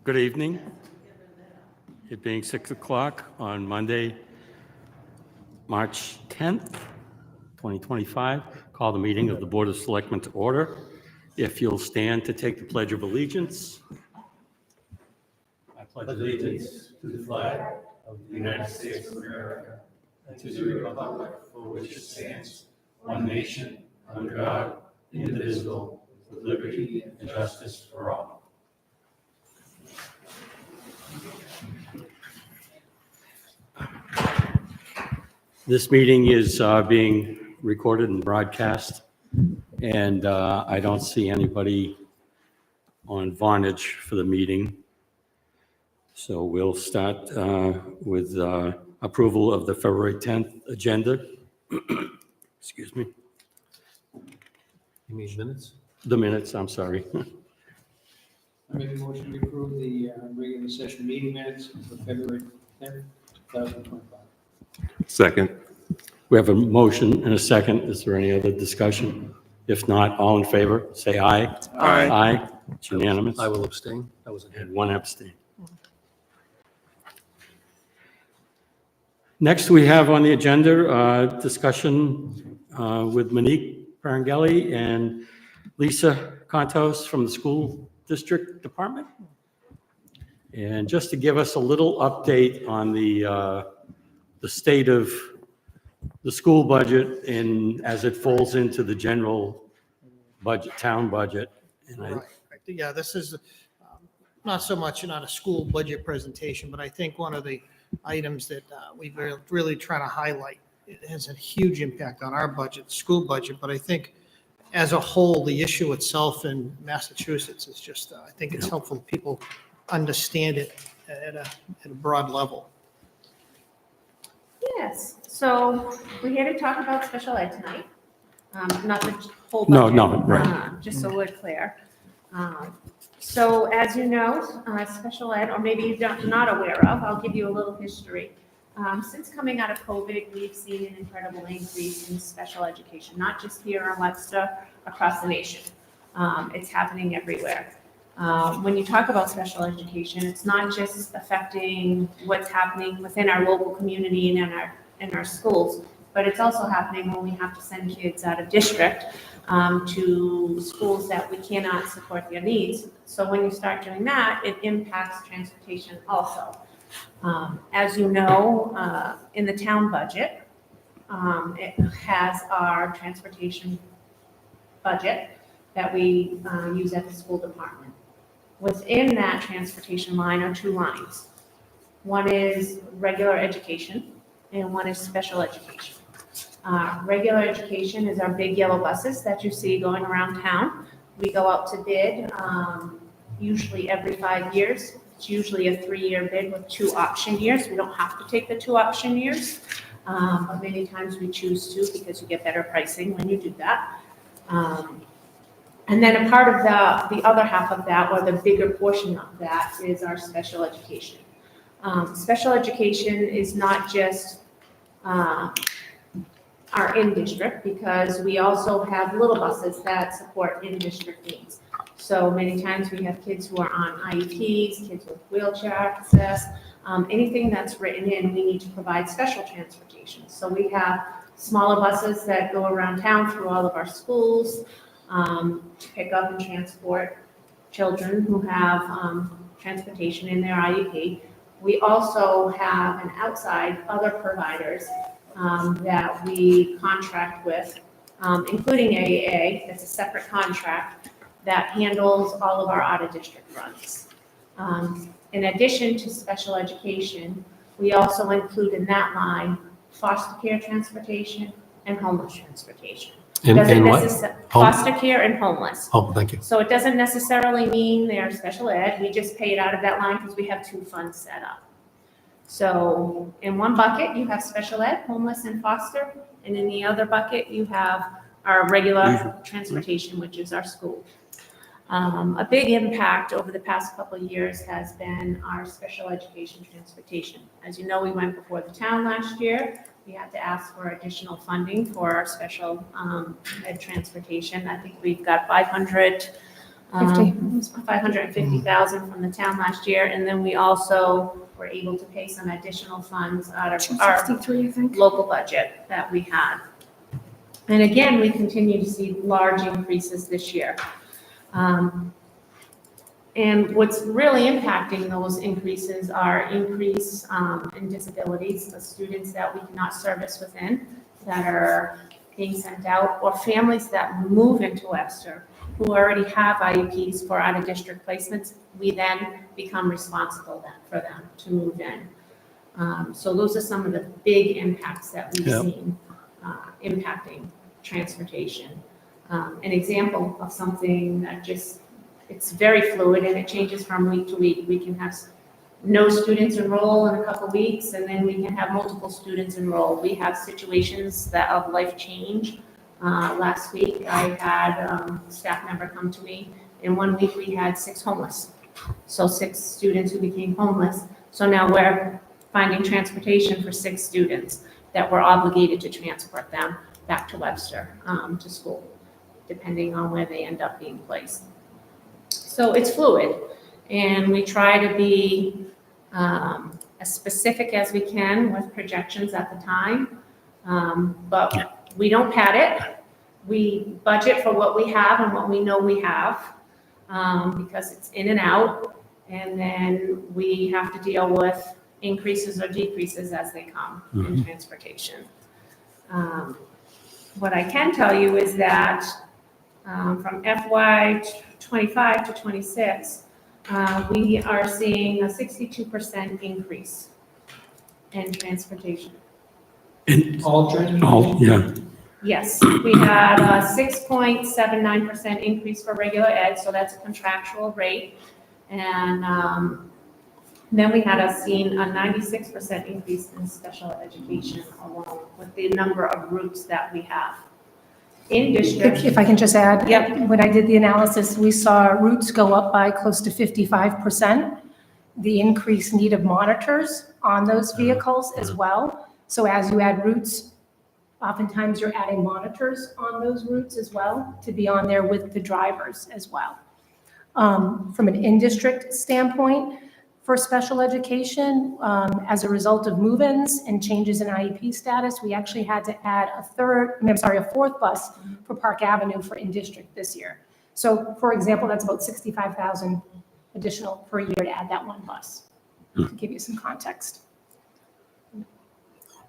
Good evening. It being 6 o'clock on Monday, March 10th, 2025, call the meeting of the Board of Selectmen to order. If you'll stand to take the Pledge of Allegiance. I pledge allegiance to the flag of the United States of America and to the republic for which it stands, one nation, under God, indivisible, with liberty and justice for all. This meeting is being recorded and broadcast, and I don't see anybody on Vonage for the meeting. So we'll start with approval of the February 10th agenda. Excuse me. You mean minutes? The minutes, I'm sorry. I make a motion to approve the regular session meeting minutes for February 10th, 2025. Second. We have a motion and a second. Is there any other discussion? If not, all in favor, say aye. Aye. Aye. It's unanimous. I will abstain. I wasn't here. And one abstain. Next, we have on the agenda discussion with Monique Parangeli and Lisa Contos from the School District Department. And just to give us a little update on the state of the school budget and as it falls into the general budget, town budget. And Right. Yeah, this is not so much not a school budget presentation, but I think one of the items that we've really trying to highlight, it has a huge impact on our budget, school budget, but I think as a whole, the issue itself in Massachusetts is just, I think it's helpful people understand it at a broad level. Yes, so we're here to talk about special ed tonight, not the whole No, budget. no, right. Just so we're clear. So as you know, special ed, or maybe you're not aware of, I'll give you a little history. Since coming out of COVID, we've seen an incredible increase in special education, not just here in Webster, across the nation. It's happening everywhere. When you talk about special education, it's not just affecting what's happening within our local community and in our schools, but it's also happening when we have to send kids out of district to schools that we cannot support their needs. So when you start doing that, it impacts transportation also. As you know, in the town budget, it has our transportation budget that we use at the school department. Within that transportation line are two lines. One is regular education and one is special education. Regular education is our big yellow buses that you see going around town. We go out to bid usually every 5 years. It's usually a 3-year bid with 2 option years. We don't have to take the 2 option years, but many times we choose to because you get better pricing when you do that. And then a part of the other half of that, or the bigger portion of that, is our special education. Special education is not just our in-district, because we also have little buses that support in-district needs. So many times we have kids who are on IEPs, kids with wheelchair access, anything that's written in, we need to provide special transportation. So we have smaller buses that go around town through all of our schools, to pick up and transport children who have transportation in their IEP. We also have an outside other providers that we contract with, including AAA. It's a separate contract that handles all of our out-of-district runs. In addition to special education, we also include in that line foster care transportation and homeless transportation. And what? Foster care and homeless. Oh, thank you. So it doesn't necessarily mean they're special ed. We just pay it out of that line because we have 2 funds set up. So in one bucket, you have special ed, homeless, and foster. And in the other bucket, you have our regular transportation, which is our school. A big impact over the past couple of years has been our special education transportation. As you know, we went before the town last year. We had to ask for additional funding for our special ed transportation. I think we've got 500 550,000 from the town last year, and then we also were able to pay some additional funds out of our 263, I think. local budget that we had. And again, we continue to see large increases this year. And what's really impacting those increases are increase in disabilities, the students that we cannot service within, that are being sent out, or families that move into Webster who already have IEPs for out-of-district placements. We then become responsible for them to move in. So those are some of the big impacts that we've seen impacting transportation. An example of something that it's very fluid and it changes from week to week. We can have no students enroll in a couple weeks, and then we can have multiple students enroll. We have situations that of life change. Last week, I had a staff member come to me. In 1 week, we had 6 homeless. So 6 students who became homeless. So now we're finding transportation for 6 students that we're obligated to transport them back to Webster to school, depending on where they end up being placed. So it's fluid, and we try to be as specific as we can with projections at the time, but we don't pad it. We budget for what we have and what we know we have, because it's in and out, and then we have to deal with increases or decreases as they come in transportation. What I can tell you is that from FY 25 to 26, we are seeing a 62% increase in transportation. All transportation? Yeah. Yes, we had a 6.79% increase for regular ed, so that's a contractual rate. And then we had seen a 96% increase in special education alone with the number of routes that we have. In district. If I can just add, Yep. when I did the analysis, we saw routes go up by close to 55%. The increased need of monitors on those vehicles as well. So as you add routes, oftentimes you're adding monitors on those routes as well to be on there with the drivers as well. From an in-district standpoint, for special education, as a result of move-ins and changes in IEP status, we actually had to add a 4th bus for Park Avenue for in-district this year. So for example, that's about $65,000 additional per year to add that 1 bus, to give you some context.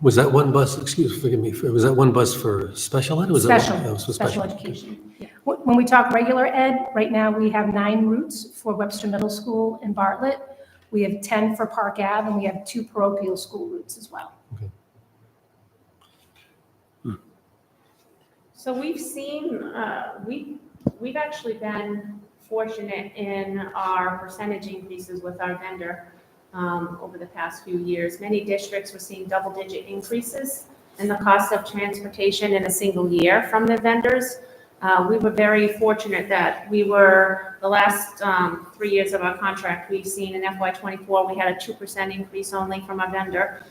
Was that one bus, forgive me, was that one bus for special ed? Or was Special, that was for special education. When we talk regular ed, right now we have 9 routes for Webster Middle School and Bartlett. We have 10 for Park Ave, and we have 2 parochial school routes as well. Okay. So we've seen, we've actually been fortunate in our percentage increases with our vendor over the past few years. Many districts were seeing double-digit increases in the cost of transportation in a single year from the vendors. We were very fortunate that we were, the last 3 years of our contract, we've seen in FY 24, we had a 2% increase only from our vendor.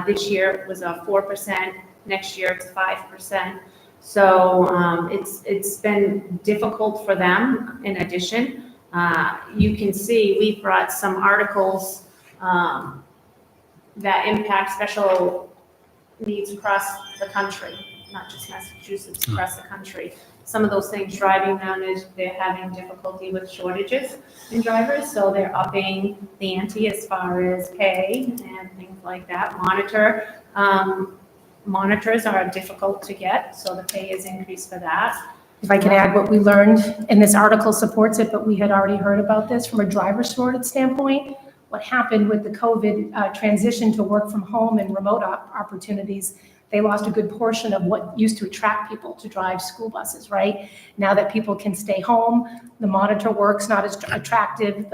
This year it was a 4%, next year it's 5%. So it's been difficult for them in addition. You can see we've brought some articles that impact special needs across the country, not just Massachusetts, across the country. Some of those things driving them is they're having difficulty with shortages in drivers, so they're upping the ante as far as pay and things like that. Monitors are difficult to get, so the pay is increased for that. If I can add what we learned, and this article supports it, but we had already heard about this from a driver shortage standpoint. What happened with the COVID transition to work from home and remote opportunities, they lost a good portion of what used to attract people to drive school buses, right? Now that people can stay home, the monitor work's not as attractive,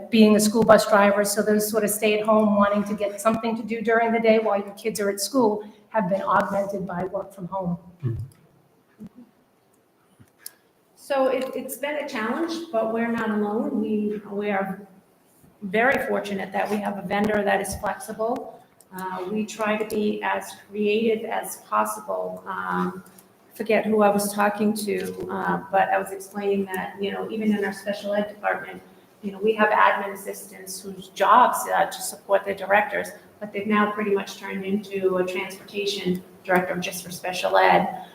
being a school bus driver, so those sort of stay at home wanting to get something to do during the day while your kids are at school have been augmented by work from home. So it's been a challenge, but we're not alone. We are very fortunate that we have a vendor that is flexible. We try to be as creative as possible forget who I was talking to, but I was explaining that, even in our special ed department, we have admin assistants whose jobs to support the directors, but they've now pretty much turned into a transportation director just for special ed,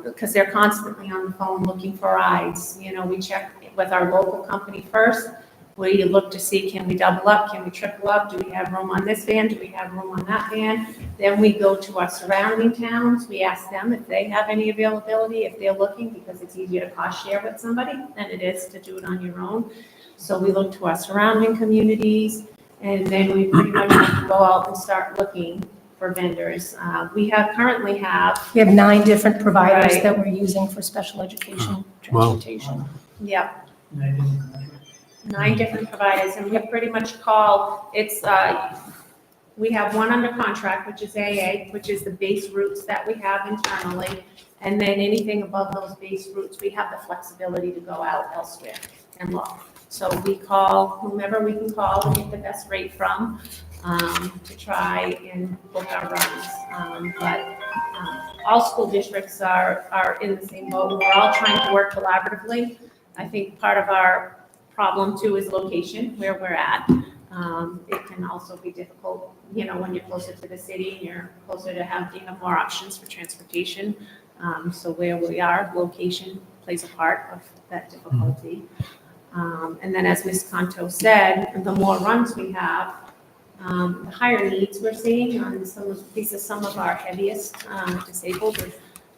because they're constantly on the phone looking for rides. We check with our local company first. We look to see, can we double up? Can we triple up? Do we have room on this van? Do we have room on that van? Then we go to our surrounding towns. We ask them if they have any availability, if they're looking, because it's easier to cost share with somebody than it is to do it on your own. So we look to our surrounding communities, and then we pretty much have to go out and start looking for vendors. We currently have, We have 9 different providers Right. that we're using for special education Wow. transportation. yeah, 9 different providers, and we pretty much call, we have one under contract, which is AA, which is the base routes that we have internally. And then anything above those base routes, we have the flexibility to go out elsewhere and look. So we call whomever we can call and get the best rate from, to try and book our runs. But all school districts are in the same boat. We're all trying to work collaboratively. I think part of our problem too is location, where we're at. It can also be difficult, when you're closer to the city, and you're closer to having more options for transportation. So where we are, location plays a part of that difficulty. And then as Ms. Conto said, the more runs we have, the higher needs we're seeing on some of our heaviest disabled,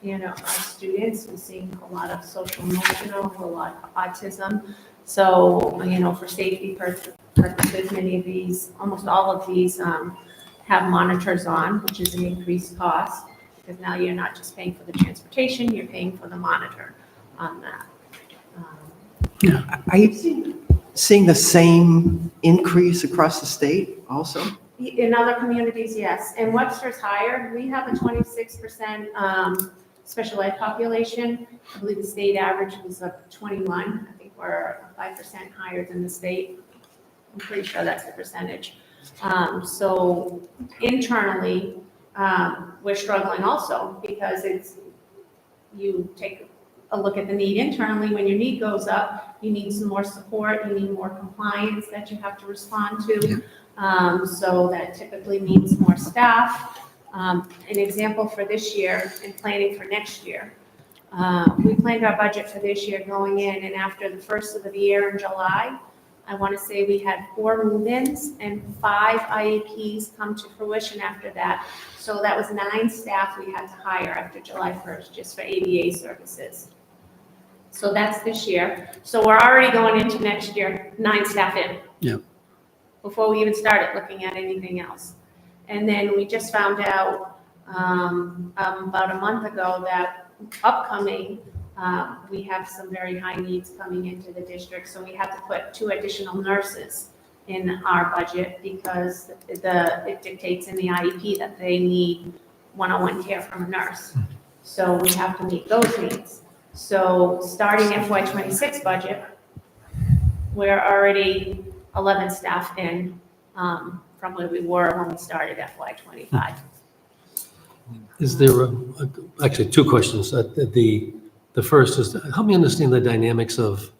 our students. We're seeing a lot of social emotional, a lot of autism. So, for safety purposes, many of these, almost all of these have monitors on, which is an increased cost, because now you're not just paying for the transportation, you're paying for the monitor on that. Are you seeing the same increase across the state also? In other communities, yes. In Webster's higher, we have a 26% special ed population. I believe the state average was up 21. I think we're 5% higher than the state. I'm pretty sure that's the percentage. So internally, we're struggling also, because you take a look at the need internally. When your need goes up, you need some more support, you need more compliance that you have to respond to. So that typically means more staff. An example for this year and planning for next year. We planned our budget for this year going in, and after the first of the year in July, I want to say we had 4 move-ins and 5 IEPs come to fruition after that. So that was 9 staff we had to hire after July 1st, just for ABA services. So that's this year. So we're already going into next year, 9 staff in. Yep. Before we even started looking at anything else. And then we just found out about a month ago that upcoming, we have some very high needs coming into the district. So we have to put 2 additional nurses in our budget, because it dictates in the IEP that they need one-on-one care from a nurse. So we have to meet those needs. So starting FY26 budget, we're already 11 staff in from where we were when we started FY25. Is there, actually, 2 questions. The first is, help me understand the dynamics of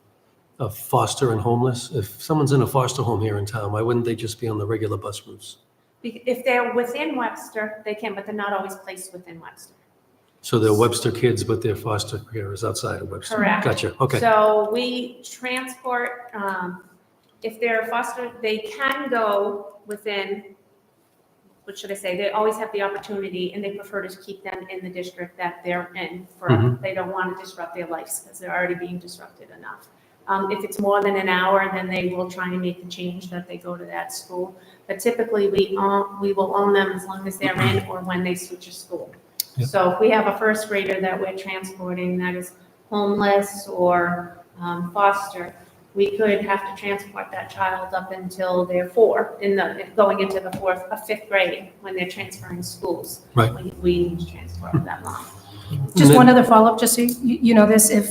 foster and homeless. If someone's in a foster home here in town, why wouldn't they just be on the regular bus routes? If they're within Webster, they can, but they're not always placed within Webster. So they're Webster kids, but their foster care is outside of Webster? Correct. Gotcha, okay. So we transport, if they're foster, they can go within, what should I say, they always have the opportunity, and they prefer to keep them in the district that they're in for, Mhm. they don't want to disrupt their lives, because they're already being disrupted enough. If it's more than an hour, then they will try and make the change that they go to that school. But typically, we will own them as long as they're in or when they switch a school. Yep. So if we have a first grader that we're transporting that is homeless or foster, we could have to transport that child up until they're 4, going into the 5th grade when they're transferring schools. Right. We need to transport them that long. Just one other follow-up, just so you know this, if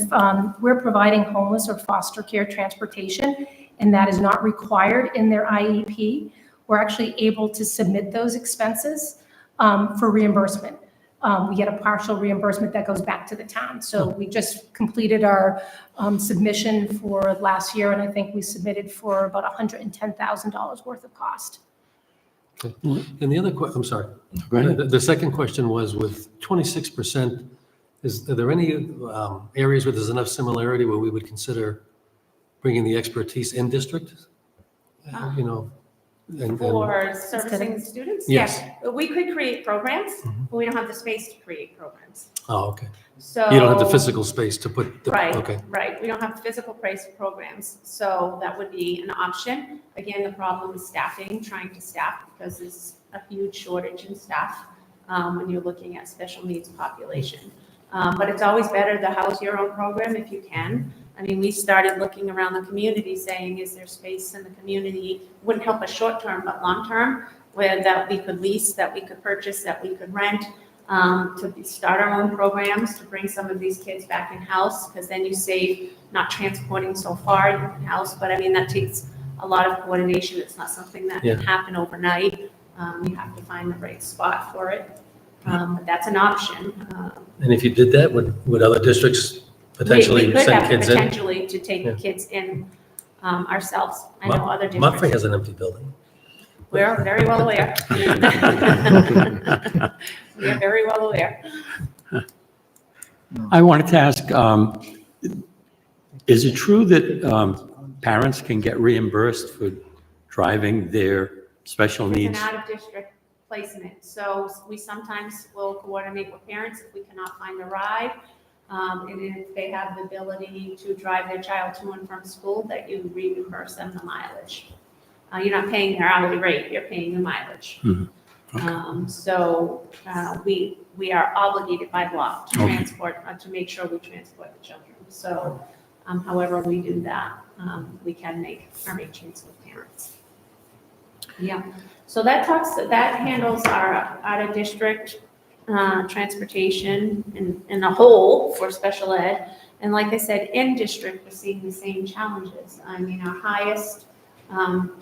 we're providing homeless or foster care transportation, and that is not required in their IEP, we're actually able to submit those expenses for reimbursement. we get a partial reimbursement that goes back to the town. So we just completed our submission for last year, and I think we submitted for about $110,000 worth of cost. And the other I'm sorry. Go ahead. The second question was with 26%, are there any areas where there's enough similarity where we would consider bringing the expertise in district? You know, and- For servicing students? Yes. Yeah. We could create programs, but we don't have the space to create programs. Oh, okay. So. You don't have the physical space to put, Right, okay. right. We don't have the physical price programs, so that would be an option. Again, the problem is staffing, trying to staff, because there's a huge shortage in staff when you're looking at special needs population. But it's always better to house your own program if you can. I mean, we started looking around the community saying, is there space in the community? Wouldn't help us short term, but long term, where that we could lease, that we could purchase, that we could rent. To start our own programs, to bring some of these kids back in-house, because then you save not transporting so far in-house, but I mean, that takes a lot of coordination. It's not something that can happen overnight. You have to find the right spot for it. But that's an option. And if you did that, would other districts potentially We could send have kids in? potentially to take the kids in ourselves. I know other Mudford districts. has an empty building. We're very well aware. We are very well aware. I wanted to ask, is it true that parents can get reimbursed for driving their special It's an needs? out-of-district placement, so we sometimes will coordinate with parents if we cannot find a ride. And if they have the ability to drive their child to and from school, that you reimburse them the mileage. You're not paying their hourly rate, you're paying the mileage. Mhm. We are obligated by law to Okay. transport, to make sure we transport the children. So, however we do that, we can make arrangements with parents. Yeah, so that handles our out-of-district transportation in a whole for special ed. And like I said, in district, we're seeing the same challenges. I mean, our highest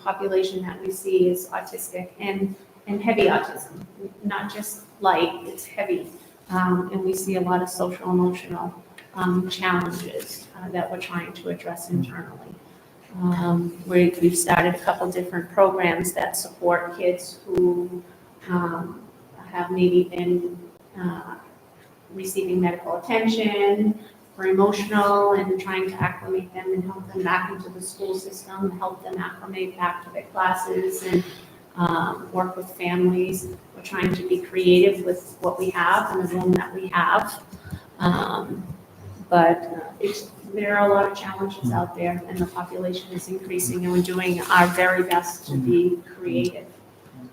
population that we see is autistic and heavy autism, not just light, it's heavy. And we see a lot of social emotional challenges that we're trying to address internally. We've started a couple different programs that support kids who have maybe been receiving medical attention for emotional, and trying to acclimate them and help them back into the school system, help them acclimate back to their classes, and work with families. We're trying to be creative with what we have and the room that we have. There are a lot of challenges out there, and the population is increasing, and we're doing our very best to be creative,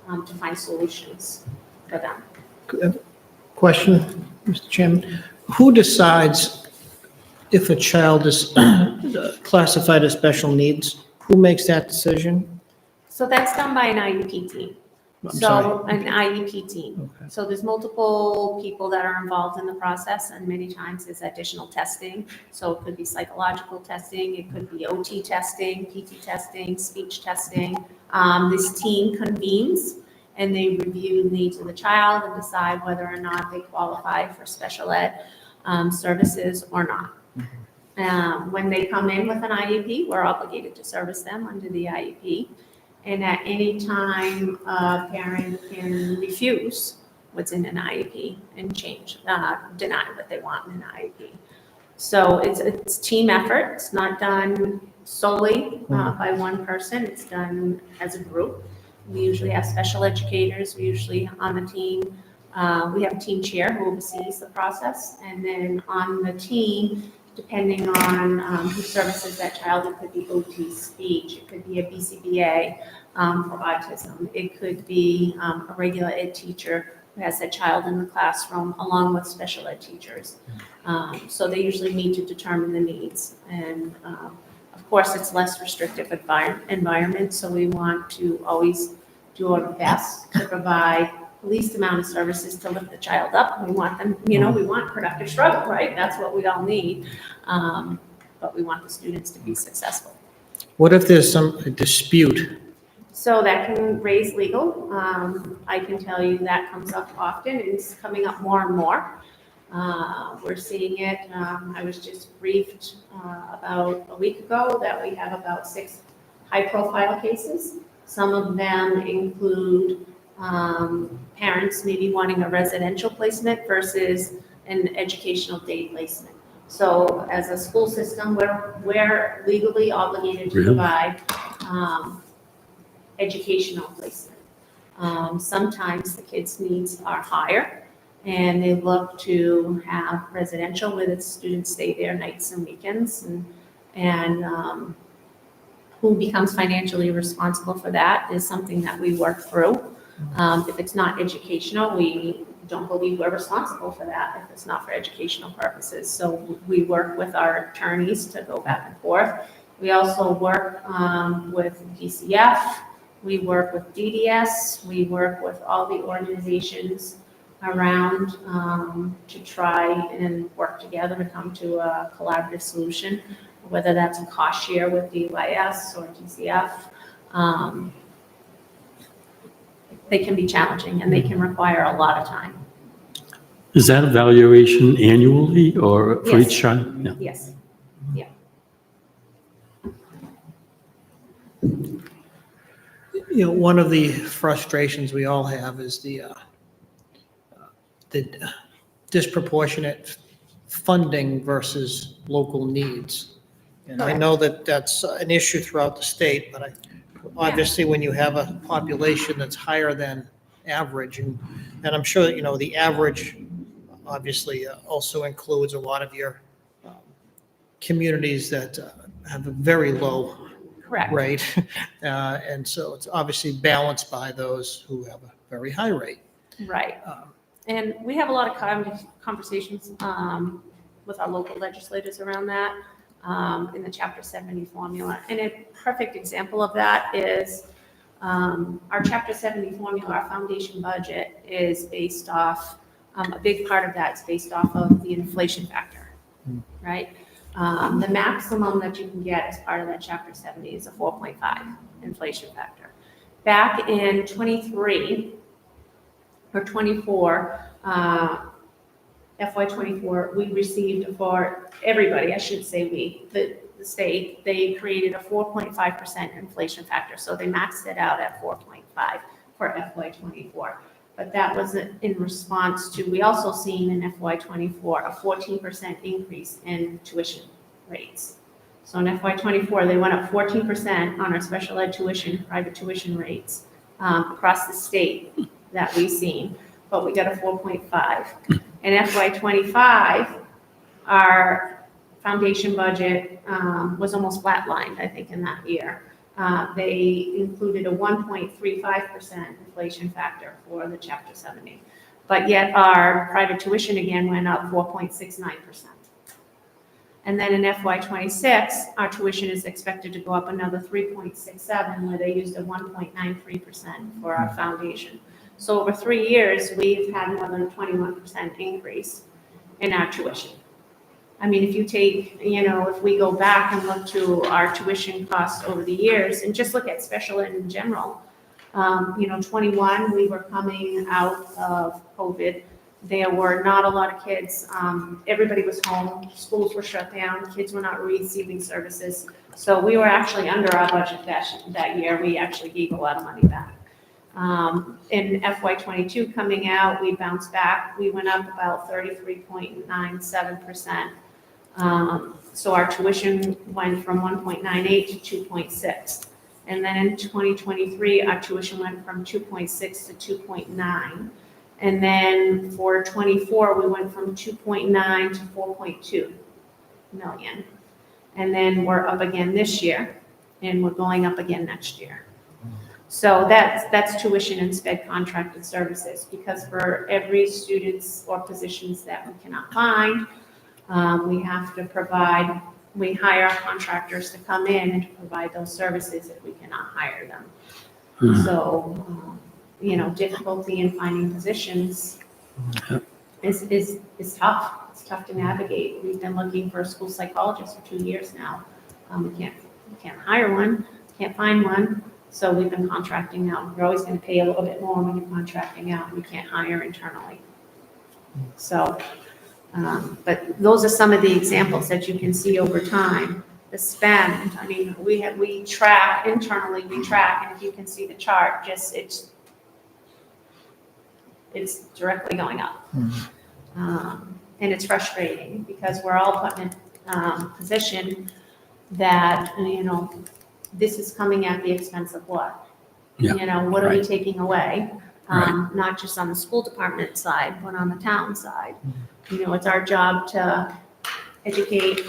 to find solutions for them. Question, Mr. Chairman. Who decides if a child is classified as special needs? Who makes that decision? So that's done by an IEP team. I'm So sorry. an IEP team. Okay. So there's multiple people that are involved in the process, and many times there's additional testing. So it could be psychological testing, it could be OT testing, PT testing, speech testing. This team convenes and they review the needs of the child and decide whether or not they qualify for special ed services or not. When they come in with an IEP, we're obligated to service them under the IEP. And at any time, a parent can refuse what's in an IEP and deny what they want in an IEP. So it's team effort. It's not done solely by one person. It's done as a group. We usually have special educators. We usually on the team. We have a team chair who oversees the process. And then on the team, depending on who services that child, it could be OT, speech, it could be a BCBA for autism. It could be a regular ed teacher who has that child in the classroom along with special ed teachers. So they usually meet to determine the needs. And of course, it's less restrictive environment, so we want to always do our best to provide the least amount of services to lift the child up. We want them, we want productive struggle, right? That's what we all need. But we want the students to be successful. What if there's some dispute So that can raise legal. I can tell you that comes up often, and it's coming up more and more. We're seeing it. I was just briefed about a week ago that we have about 6 high-profile cases. Some of them include parents maybe wanting a residential placement versus an educational day placement. So as a school system, we're legally obligated to Really? provide educational placement. Sometimes the kids' needs are higher, and they look to have residential where the students stay there nights and weekends, and who becomes financially responsible for that is something that we work through. If it's not educational, we don't believe we're responsible for that if it's not for educational purposes. So we work with our attorneys to go back and forth. We also work with DCF, we work with DDS, we work with all the organizations around to try and work together to come to a collaborative solution, whether that's a cost share with DYS or DCF. They can be challenging and they can require a lot of time. Is that evaluation annually or for Yes. each child? Yeah. Yes. You know, one of the frustrations we all have is the disproportionate funding versus local needs. And I know that that's an issue throughout the state, but obviously when you have a population that's higher than average, and I'm sure that, you know, the average obviously also includes a lot of your communities that have a very low Correct. rate. And so it's obviously balanced by those who have a very high rate. Right. And we have a lot of conversations with our local legislators around that in the Chapter 70 formula. And a perfect example of that is our Chapter 70 formula, our foundation budget is based off, a big part of that is based off of the inflation factor, right? The maximum that you can get as part of that Chapter 70 is a 4.5 inflation factor. Back in 23 or 24, FY24, we received for everybody, I should say we, the state, they created a 4.5% inflation factor. So they maxed it out at 4.5 for FY24. But that was in response to, we also seen in FY24 a 14% increase in tuition rates. So in FY24, they went up 14% on our special ed tuition, private tuition rates across the state that we've seen, but we got a 4.5. In FY25, our foundation budget was almost flatlined, I think, in that year. They included a 1.35% inflation factor for the Chapter 70. But yet our private tuition again went up 4.69%. And then in FY26, our tuition is expected to go up another 3.67, where they used a 1.93% for our foundation. So over 3 years, we've had more than a 21% increase in our tuition. I mean, if you take, you know, if we go back and look to our tuition costs over the years and just look at special ed in general, you know, 21, we were coming out of COVID. There were not a lot of kids. Everybody was home. Schools were shut down. Kids were not receiving services. So we were actually under our budget that year. We actually gave a lot of money back. In FY22 coming out, we bounced back. We went up about 33.97%. So our tuition went from 1.98 to 2.6. And then in 2023, our tuition went from 2.6 to 2.9. And then for 24, we went from 2.9 to 4.2 million. And then we're up again this year, and we're going up again next year. So that's tuition and sped contracted services, because for every students or positions that we cannot find, we have to provide, we hire contractors to come in and to provide those services if we cannot hire them. So, you know, difficulty in finding positions is tough. It's tough to navigate. We've been looking for a school psychologist for 2 years now. We can't hire one, can't find one. So we've been contracting out. You're always going to pay a little bit more when you're contracting out. We can't hire internally. So, but those are some of the examples that you can see over time. The spend, I mean, we track internally, and if you can see the chart, just it's directly going up. And it's frustrating because we're all put in a position that, this is coming at the expense of what? Yeah, What are we right. taking away? Right. Not just on the school department side, but on the town side. It's our job to educate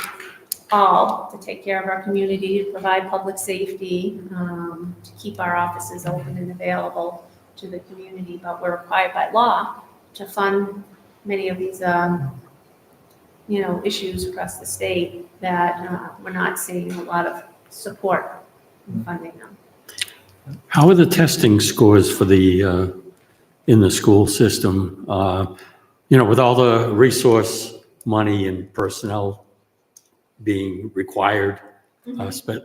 all, to take care of our community, to provide public safety, to keep our offices open and available to the community, but we're required by law to fund many of these, issues across the state that we're not seeing a lot of support in funding them. How are the testing scores for in the school system? With all the resource money and personnel being required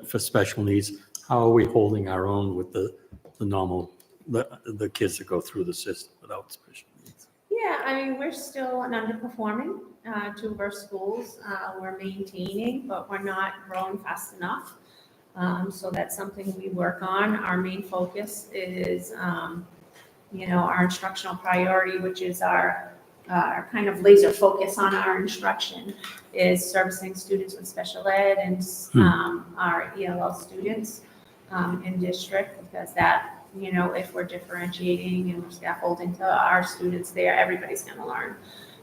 for special needs, how are we holding our own with the normal, the kids that go through the system without special needs? Yeah, I mean, we're still underperforming, two of our schools. We're maintaining, but we're not growing fast enough. So that's something we work on. Our main focus is, our instructional priority, which is our kind of laser focus on our instruction, is servicing students with special ed and our ELL students in district, because that, if we're differentiating and we're scaffolding to our students there, everybody's going to learn.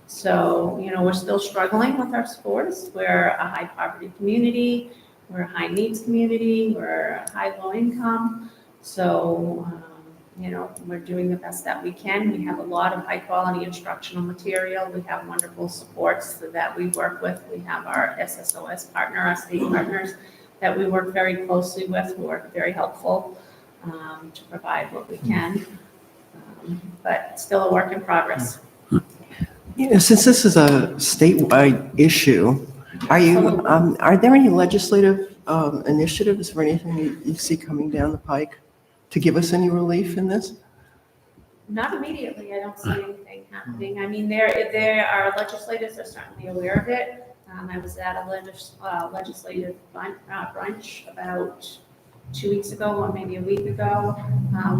So, we're still struggling with our scores. We're a high poverty community. We're a high needs community. We're a high low income. So, we're doing the best that we can. We have a lot of high quality instructional material. We have wonderful supports that we work with. We have our SSOS partner, our state partners that we work very closely with, who are very helpful to provide what we can. But still a work in progress. Since this is a statewide issue, are there any legislative initiatives or anything you see coming down the pike to give us any relief in this? Not immediately, I don't see anything happening. I mean, there are legislators are certainly aware of it. I was at a legislative brunch about 2 weeks ago, or maybe a week ago,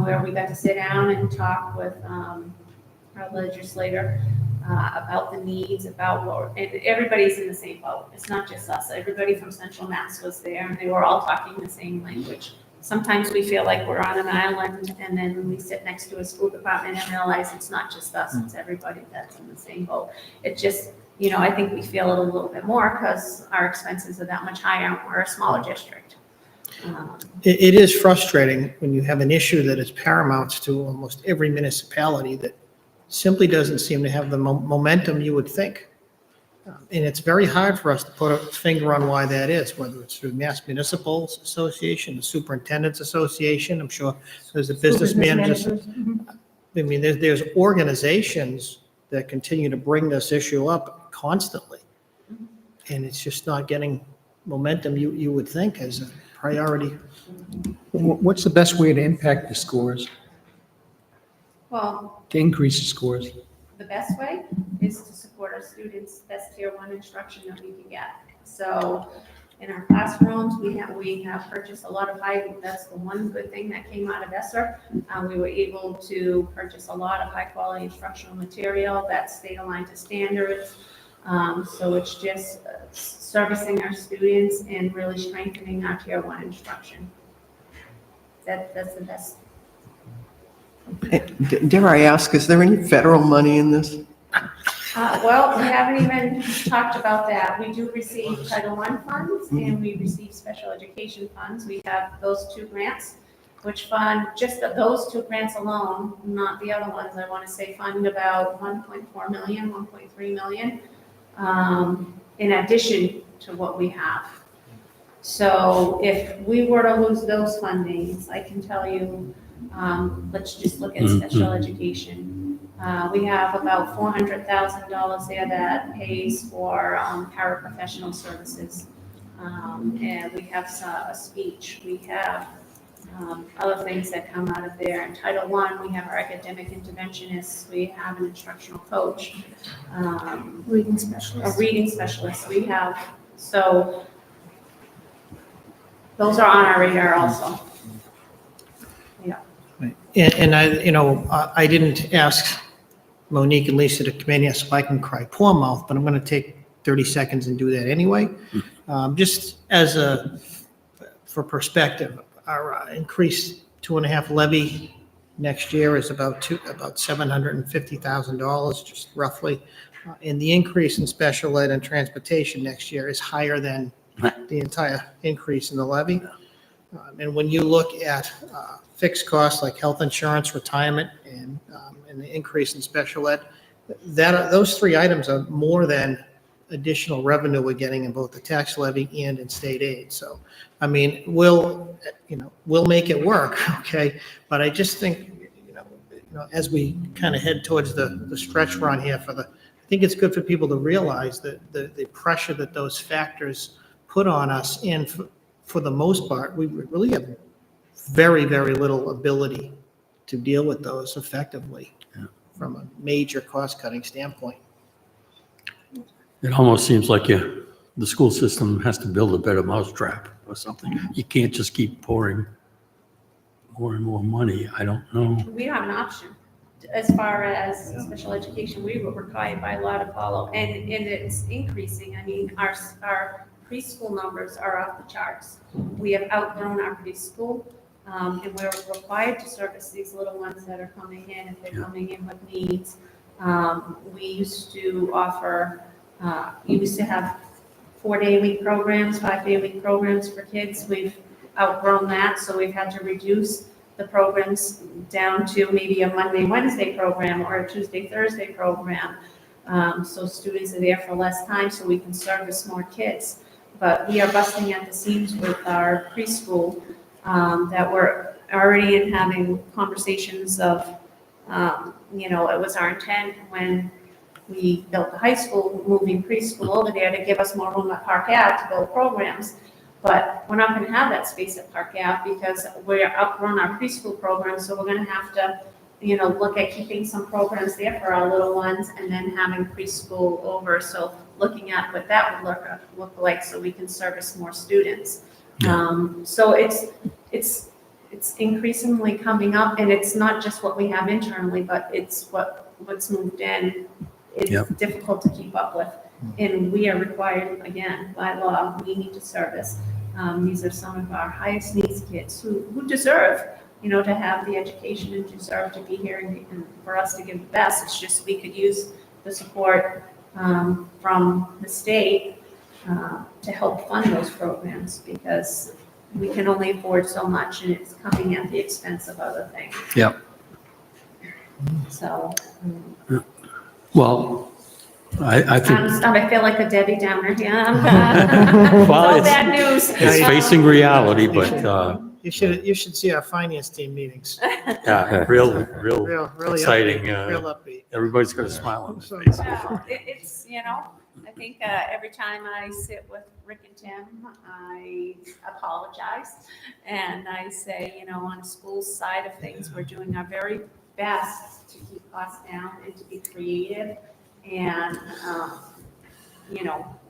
where we got to sit down and talk with our legislator about the needs, and everybody's in the same boat. It's not just us. Everybody from Central Mass was there, and they were all talking the same language. Sometimes we feel like we're on an island, and then we sit next to a school department and realize it's not just us, it's everybody that's in the same boat. It just, I think we feel it a little bit more because our expenses are that much higher, and we're a smaller district. It is frustrating when you have an issue that is paramount to almost every municipality that simply doesn't seem to have the momentum you would think. And it's very hard for us to put a finger on why that is, whether it's through Mass Municipal Association, the Superintendent's Association, I'm sure there's a business managers. I mean, there's organizations that continue to bring this issue up constantly. And it's just not getting momentum you would think as a priority. What's the best way to impact the scores, Well, to increase the scores? the best way is to support our students' best tier 1 instruction that we can get. So in our classrooms, we have purchased a lot of that's the one good thing that came out of ESSER. We were able to purchase a lot of high quality instructional material that's state aligned to standards. So it's just servicing our students and really strengthening our tier 1 instruction. That's the best. Dare I ask, is there any federal money in this? Well, we haven't even talked about that. We do receive Title I funds and we receive special education funds. We have those 2 grants, which fund just those 2 grants alone, not the other ones. I want to say fund about 1.4 million, 1.3 million, in addition to what we have. So if we were to lose those fundings, I can tell you, let's just look at special education. We have about $400,000 there that pays for paraprofessional services. And we have a speech. We have other things that come out of there. In Title I, we have our academic interventionists, we have an instructional coach, Reading a specialist. reading specialist, we have, so those are on our radar also. And I didn't ask Monique and Lisa to come in here so I can cry poor mouth, but I'm going to take 30 seconds and do that anyway. Just for perspective, our increased 2.5 levy next year is about $750,000, just roughly. And the increase in special ed and transportation next year is higher than the entire increase in the levy. And when you look at fixed costs like health insurance, retirement, and the increase in special ed, those three items are more than additional revenue we're getting in both the tax levy and in state aid. So, I mean, we'll make it work, okay? But I just think, as we kind of head towards the stretch run here I think it's good for people to realize that the pressure that those factors put on us, and for the most part, we really have very, very little ability to deal with those effectively from a major cost-cutting standpoint. It almost seems like the school system has to build a better mousetrap or something. You can't just keep pouring more and more money. I don't know. We don't have an option. As far as special education, we were required by law to follow, and it's increasing. I mean, our preschool numbers are off the charts. We have outgrown our preschool, and we're required to service these little ones that are coming in if they're coming in with needs. We used to offer, you used to have 4-day-a-week programs, 5-day-a-week programs for kids. We've outgrown that, so we've had to reduce the programs down to maybe a Monday, Wednesday program or a Tuesday, Thursday program. So students are there for less time so we can service more kids. But we are busting at the seams with our preschool, that we're already in having conversations of, it was our intent when we built the high school, moving preschool over there to give us more room at Park Ave to build programs. But we're not going to have that space at Park Ave because we're outgrowing our preschool program. So we're going to have to, look at keeping some programs there for our little ones and then having preschool over. So looking at what that would look like so we can service more students. So it's increasingly coming up, and it's not just what we have internally, but it's what's moved in. It's difficult to keep up with. And we are required, again, by law, we need to service. These are some of our highest needs kids who deserve, to have the education and deserve to be here and for us to give the best. It's just we could use the support from the state to help fund those programs because we can only afford so much and it's coming at the expense of other things. Yep. So. Well, I think. I feel like a Debbie Downer here. Well, It's bad news. It's facing reality, but, You should see our finance team meetings. yeah, real Really exciting. upbeat, real upbeat. Everybody's got a smile on their face. Well, it's, I think every time I sit with Rick and Tim, I apologize. And I say, on the school side of things, we're doing our very best to keep costs down and to be creative. And,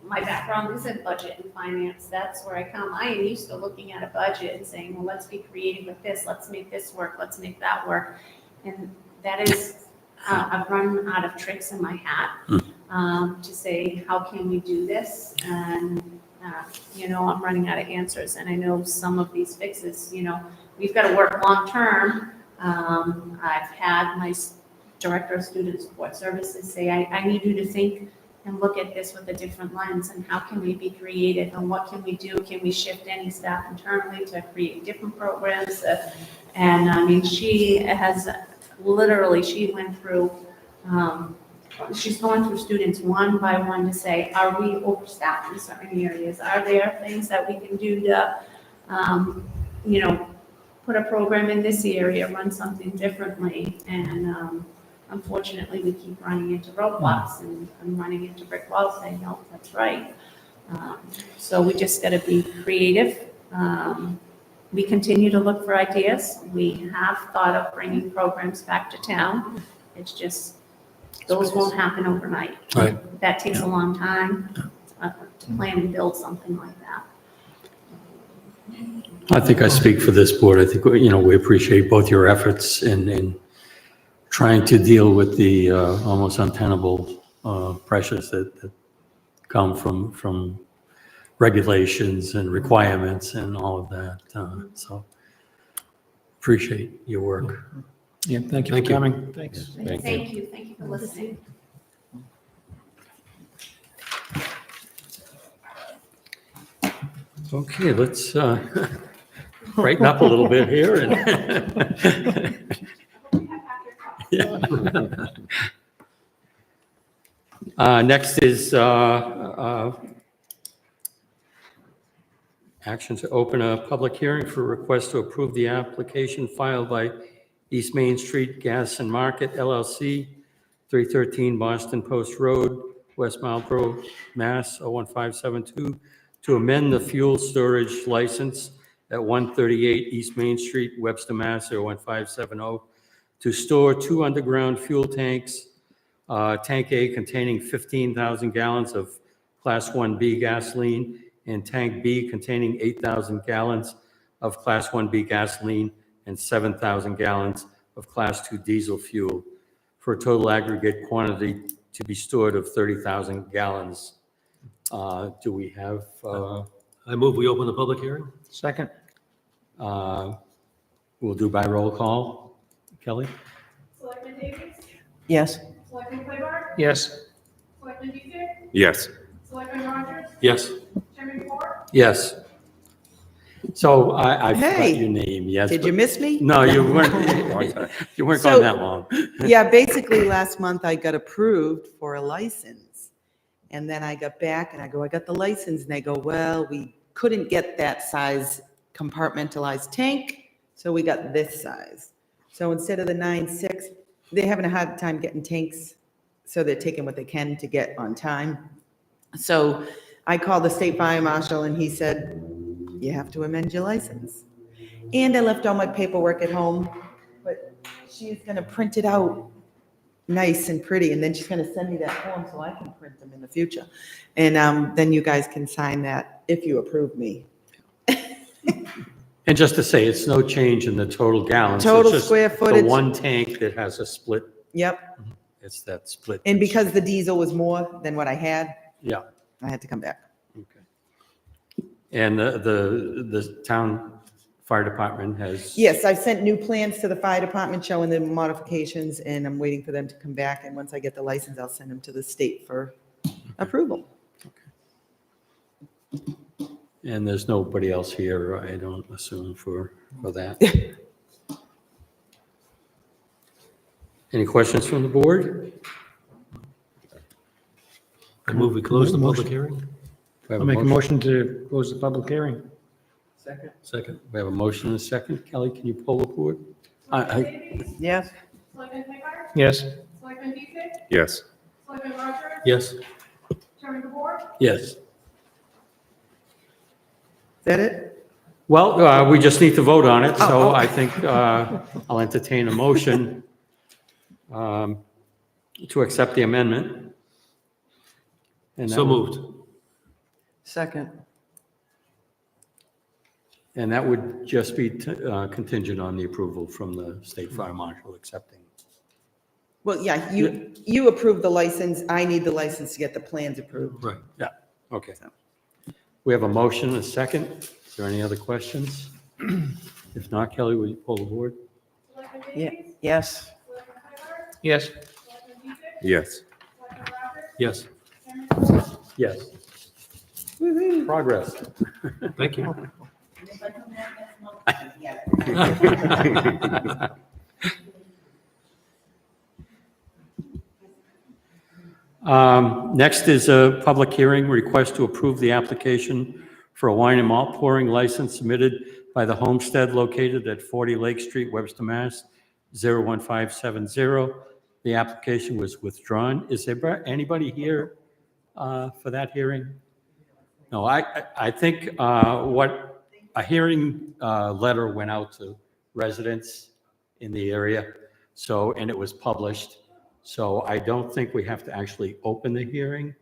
my background is in budget and finance. That's where I come. I am used to looking at a budget and saying, well, let's be creative with this. Let's make this work. Let's make that work. And that is, I've run out of tricks in my hat to say, how can we do this? And, I'm running out of answers. And I know some of these fixes, we've got to work long-term. I've had my director of student support services say, I need you to think and look at this with a different lens and how can we be creative and what can we do? Can we shift any staff internally to create different programs? And I mean, she has literally, she went through, she's going through students one by one to say, are we overstaffed in certain areas? Are there things that we can do to, put a program in this area, run something differently? And unfortunately, we keep running into roadblocks and I'm running into brick walls saying, no, that's right. So we just got to be creative, We continue to look for ideas. We have thought of bringing programs back to town. It's just, those won't happen overnight. Right. That takes a long time to plan and build something like that. I think I speak for this board. I think, we appreciate both your efforts in trying to deal with the almost untenable pressures that come from regulations and requirements and all of that. So appreciate your work. Yeah, thank you for Thank you. coming. Thanks. Thank you for listening. Okay, let's brighten up a little bit here. And next is action to open a public hearing for request to approve the application filed by East Main Street Gas and Market LLC, 313 Boston Post Road, West Marlboro, Mass. 01572, to amend the fuel storage license at 138 East Main Street, Webster, Mass. 01570, to store 2 underground fuel tanks, Tank A containing 15,000 gallons of Class 1B gasoline, and Tank B containing 8,000 gallons of Class 1B gasoline and 7,000 gallons of Class 2 diesel fuel, for a total aggregate quantity to be stored of 30,000 gallons. Do we have, I move we open the public hearing? Second? we'll do by roll call. Kelly? Selectman Davis? Yes. Selectman Claybart? Yes. Selectman Dusick? Yes. Selectman Rogers? Yes. Chairman Moore? Yes. So I forgot Hey. your name, yes. Did but- you miss me? No, you weren't, you weren't So- gone that long. Yeah, basically last month I got approved for a license. And then I got back and I go, I got the license. And they go, well, we couldn't get that size compartmentalized tank. So we got this size. So instead of the 9.6, they're having a hard time getting tanks. So they're taking what they can to get on time. So I called the state fire marshal and he said, you have to amend your license. And I left all my paperwork at home, but she's gonna print it out nice and pretty, and then she's gonna send me that form so I can print them in the future. And then you guys can sign that if you approve me. And just to say, it's no change in the total gallons. it's Total just square The footage. one tank that has a split, Yep, it's that split. and because the diesel was more than what I had, Yeah, I had to come back. okay. And the town fire department has. Yes, I've sent new plans to the fire department showing the modifications, and I'm waiting for them to come back, and once I get the license, I'll send them to the state for approval. And there's nobody else here, I don't assume, for that. Any questions from the board? I move we close the public Motion. hearing? We have I'll make a motion to close the public hearing. Second? We have a motion and a second. Kelly, can you pull the board? Selectman Davis? Yes. Selectman Claybart? Yes. Selectman Dusick? Yes. Selectman Rogers? Yes. Chairman Moore? Yes. Is that it? Well, we just need to vote on it, so Oh. I think I'll entertain a motion to accept the amendment. And that So would- moved. Second. And that would just be contingent on the approval from the state fire marshal accepting. Well, yeah, you approved the license, I need the license to get the plans approved. Right. Yeah, okay. We have a motion and a second. Is there any other questions? If not, Kelly, will you pull the board? Selectman Yeah. Davis? Yes. Selectman Claybart? Yes. Selectman Dusick? Yes. Selectman Rogers? Yes. Chairman Moore? Yes. Progress. Thank you. Next is a public hearing request to approve the application for a wine and malt pouring license submitted by the Homestead located at 40 Lake Street, Webster, Mass. 01570. The application was withdrawn. Is there anybody here for that hearing? No, I think what a hearing letter went out to residents in the area, so, and it was published. So I don't think we have to actually open the hearing,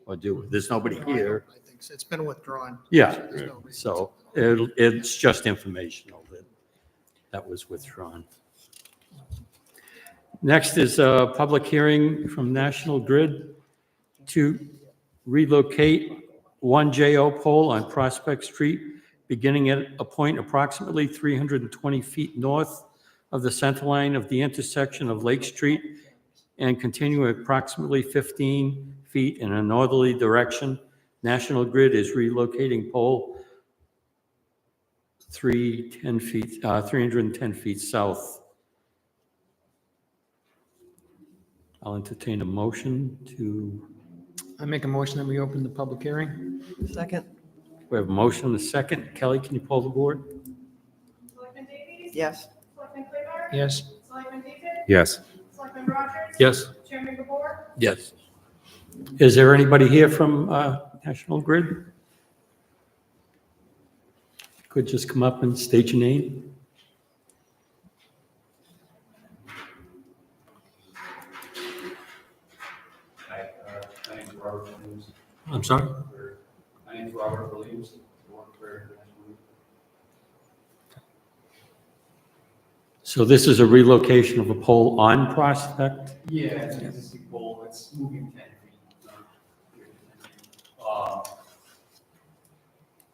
or do, there's nobody here. I think so. It's been withdrawn. Yeah, There's no reason so it's just informational that was withdrawn. Next is a public hearing from National Grid to relocate one JO pole on Prospect Street, beginning at a point approximately 320 feet north of the center line of the intersection of Lake Street and continue approximately 15 feet in a northerly direction. National Grid is relocating pole 310 feet south. I'll entertain a motion to, I make a motion that we open the public hearing. Second? we have a motion and a second. Kelly, can you pull the board? Selectman Davies? Yes. Selectman Claybar? Yes. Selectman Deacon? Yes. Selectman Rogers? Yes. Chairman Gabor? Yes. Is there anybody here from National Grid? Could just come up and state your name. Hi, my name's Robert Williams. I'm sorry? My name's Robert Williams. I work for National Grid. So this is a relocation of a pole on Prospect? Yeah, it's an existing pole, it's moving 10 feet.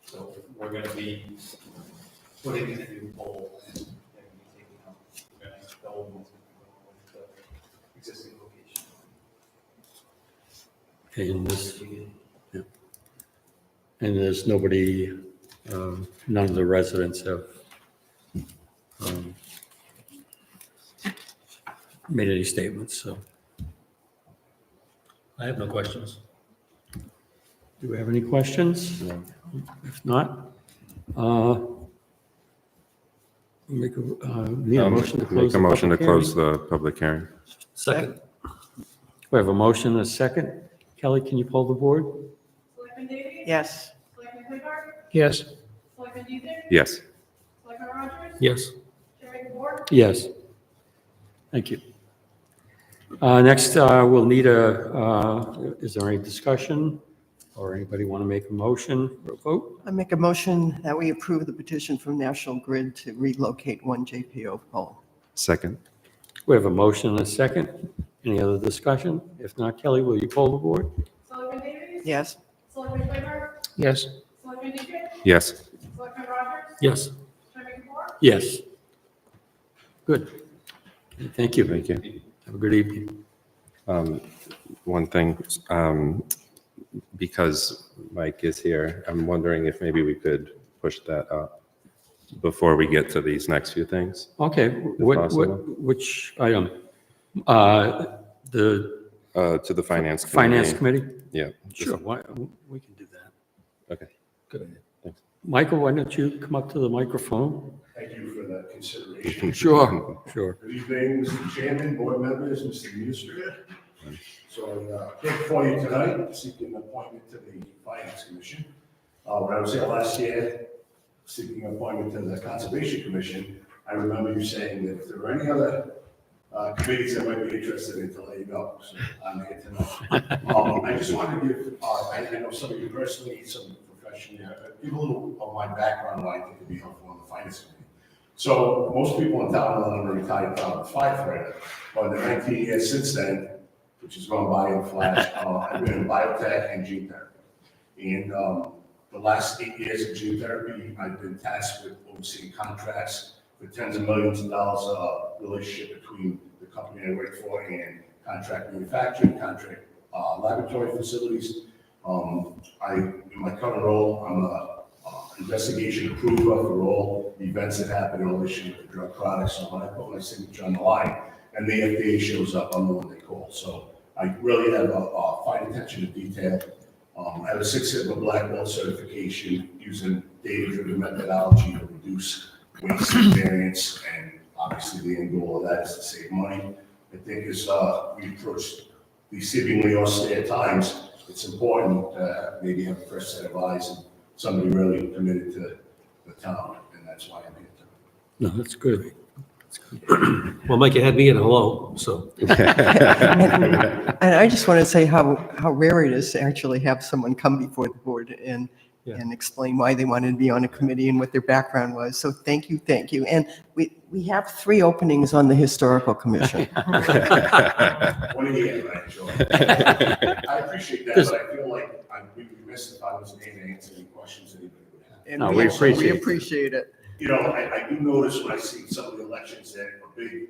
So we're gonna be putting in a new pole and they're gonna be taking out, we're gonna the old one's gonna go with the existing location. Okay, and there's nobody, none of the residents have made any statements, so. I have no questions. Do we have any questions? No. If not, need a motion to close. Make a the motion to public close hearing? the public hearing. Second? We have a motion and a second. Kelly, can you pull the board? Selectman Davies? Yes. Selectman Claybar? Yes. Selectman Deacon? Yes. Selectman Rogers? Yes. Chairman Gabor? Yes. Thank you. Next, we'll need is there any discussion or anybody want to make a motion or a vote? I make a motion that we approve the petition from National Grid to relocate one JPO pole. Second. We have a motion and a second. Any other discussion? If not, Kelly, will you poll the board? Selectman Davies? Yes. Selectman Claybar? Yes. Selectman Deacon? Yes. Selectman Rogers? Yes. Chairman Gabor? Yes. Good. Okay, thank you. Thank you. Have a good evening. One thing, because Mike is here, I'm wondering if maybe we could push that up before we get to these next few things. Okay, possible. which item? The To the finance committee. Finance Committee? Yeah. Sure, we can do that. Okay. Good idea. Thanks. Michael, why don't you come up to the microphone? Thank you for that consideration. Sure, sure. Good evening, Mr. Chairman, board members, Mr. Administrator. So I'm here before you tonight, seeking an appointment to the Finance Commission. When I was here last year, seeking an appointment to the Conservation Commission, I remember you saying that if there were any other committees that might be interested in, to let you know. So I'm here tonight. I just wanted to give, I know some of you personally, some professionally, give a little of my background, why I think it'd be helpful on the Finance Committee. So most people in town know I'm a retired firefighter, but in the 19 years since then, which has gone by in a flash, I've been in biotech and gene therapy. And the last 8 years of gene therapy, I've been tasked with overseeing contracts for tens of millions of dollars, relationship between the company I work for and contract manufacturing, contract laboratory facilities. In my current role, I'm a investigation approver for all events that happen in relation to drug products. So when I put my signature on the line and the FDA shows up, I'm the one they call. So I really have a fine attention to detail. I have a Six Sigma Black Belt certification using data-driven methodology to reduce waste and variance, and obviously the end goal of that is to save money. I think as we approach these seemingly austere times, it's important to maybe have a fresh set of eyes and somebody really committed to the town, and that's why I'm here tonight. No, that's good. Well, Mike, you had me at hello, so. And I just want to say how rare it is to actually have someone come before the board and explain why they wanted to be on a committee and what their background was. So thank you, thank you. And we have 3 openings on the Historical Commission. One of the end, right, Joe? I appreciate that, but I feel like we'd be remiss if I was able to answer any questions anybody would have. And No, we appreciate it. appreciate it. You know, I do notice when I see some of the elections that are big